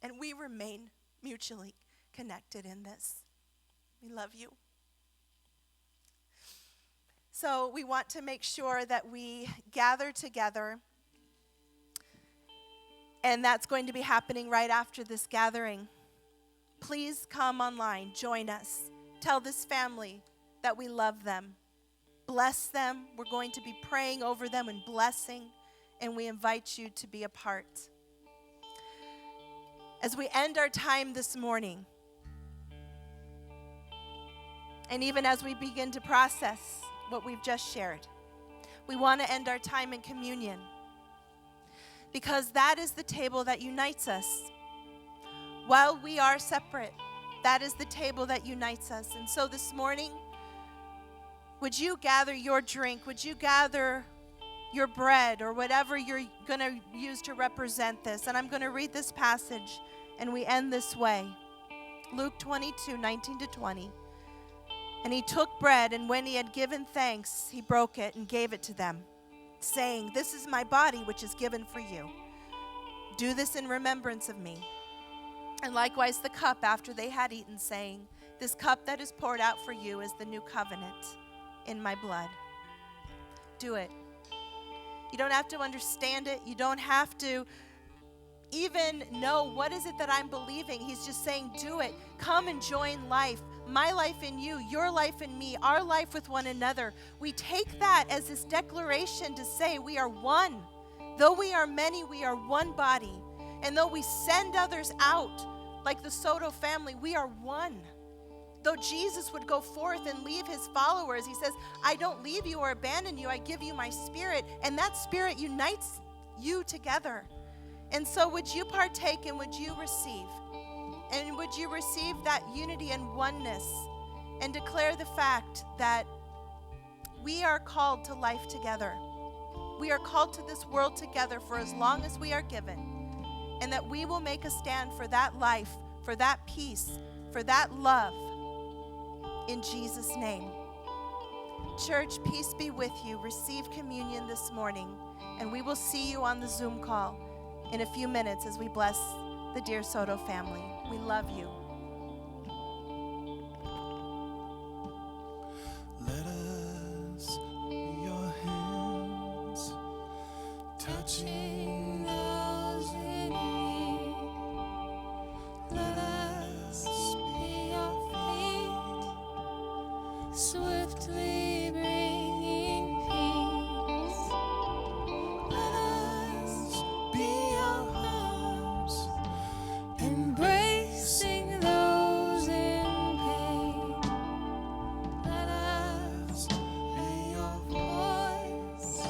And we remain mutually connected in this. We love you. So we want to make sure that we gather together, and that's going to be happening right after this gathering. Please come online, join us. Tell this family that we love them. Bless them. We're going to be praying over them and blessing, and we invite you to be a part. As we end our time this morning, and even as we begin to process what we've just shared, we want to end our time in communion, because that is the table that unites us. While we are separate, that is the table that unites us. And so this morning, would you gather your drink? Would you gather your bread or whatever you're going to use to represent this? And I'm going to read this passage, and we end this way. Luke 22:19-20. And he took bread, and when he had given thanks, he broke it and gave it to them, saying, "This is my body, which is given for you. Do this in remembrance of me." And likewise the cup after they had eaten, saying, "This cup that is poured out for you is the new covenant in my blood." Do it. You don't have to understand it. You don't have to even know what is it that I'm believing. He's just saying, do it. Come and join life. My life in you, your life in me, our life with one another. We take that as this declaration to say we are one. Though we are many, we are one body. And though we send others out, like the Soto family, we are one. Though Jesus would go forth and leave his followers, he says, I don't leave you or abandon you, I give you my spirit. And that spirit unites you together. And so would you partake and would you receive? And would you receive that unity and oneness and declare the fact that we are called to life together. We are called to this world together for as long as we are given. And that we will make a stand for that life, for that peace, for that love. In Jesus' name. church, peace be with you. Receive communion this morning, and we will see you on the Zoom call in a few minutes as we bless the Dear Soto family. We love you. Let us be your hands, touching those in need. Let us be your feet, Swiftly bringing peace. let us be your arms, Embracing those in pain. let us be your voice,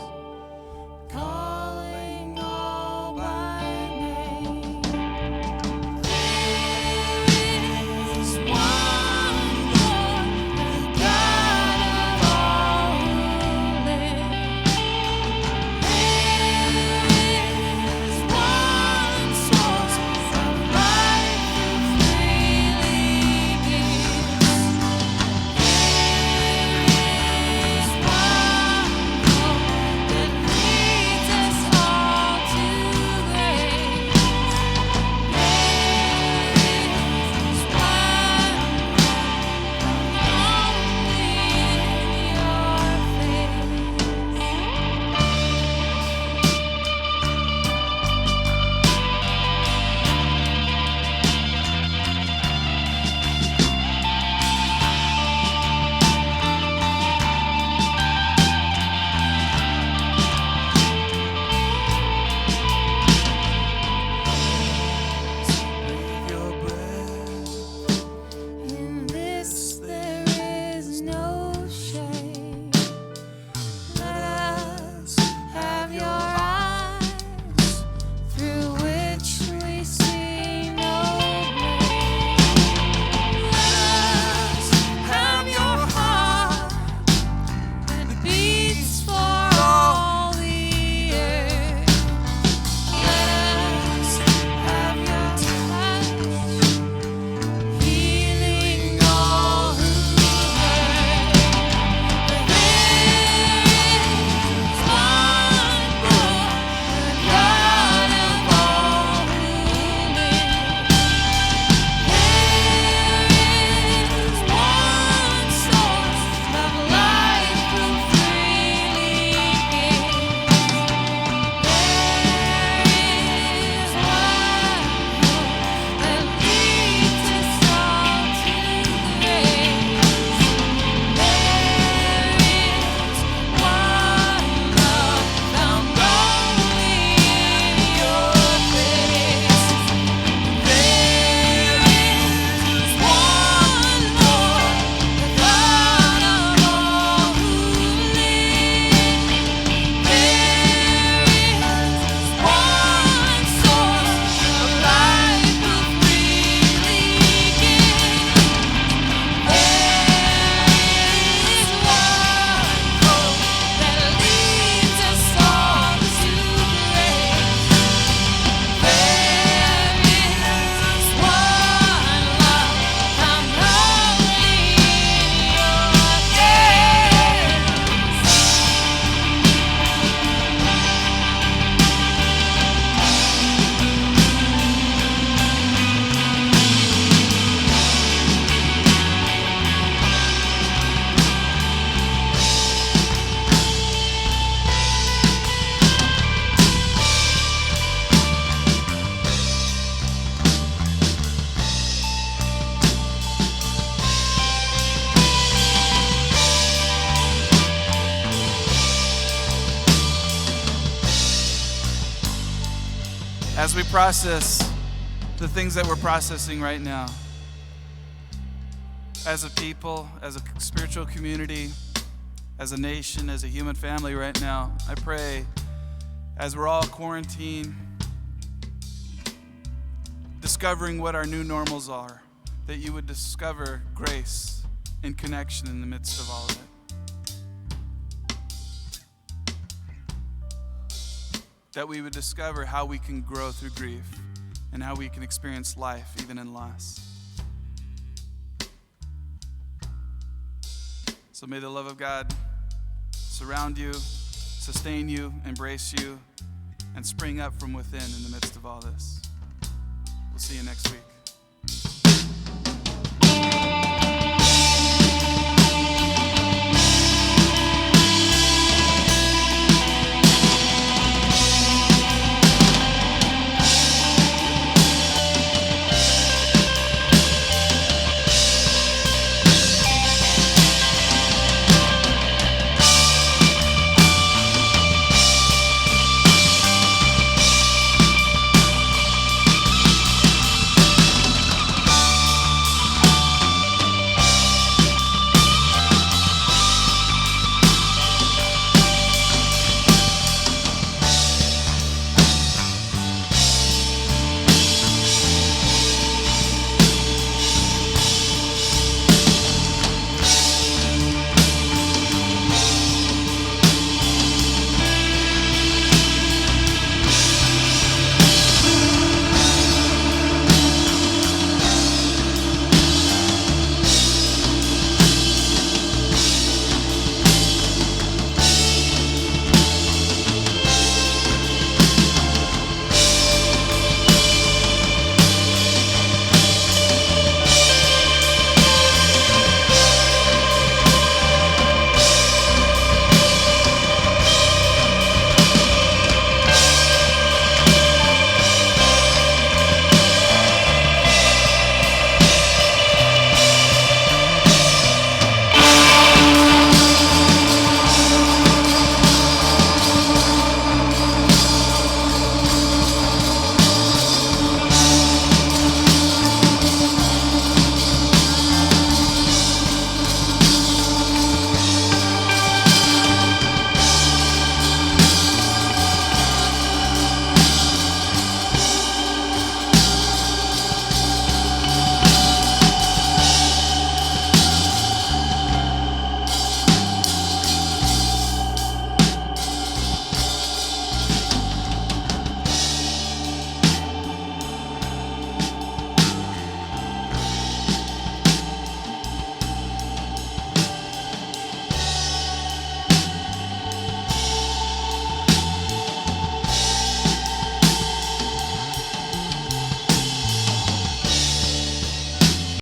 calling all by name. There is one Lord, the God of all who live. There is one source of life who freely gives. There is one hope that leads us all to grace. Breathe your breath, In this there is no shame. Let us have your eyes, through which we see no blame. Let us have your heart that beats for all the earth. Let us have your touch, healing all who hurt. There is one Lord, the God of all who live. There is one source of life who freely gives. There is one hope that leads us all to grace. There is one love found only in your face. There is one Lord, the God of all who live. There is one source of life who freely gives. There is one hope that leads us all to grace. There is one love found only in your as we process the things that we're processing right now, as a people, as a spiritual community, as a nation, as a human family right now, I pray as we're all quarantined, discovering what our new normals are, that you would discover grace and connection in the midst of all of it. That we would discover how we can grow through grief and how we can experience life even in loss. So may the love of God surround you, sustain you, embrace you, and spring up from within in the midst of all this. We'll see you next week.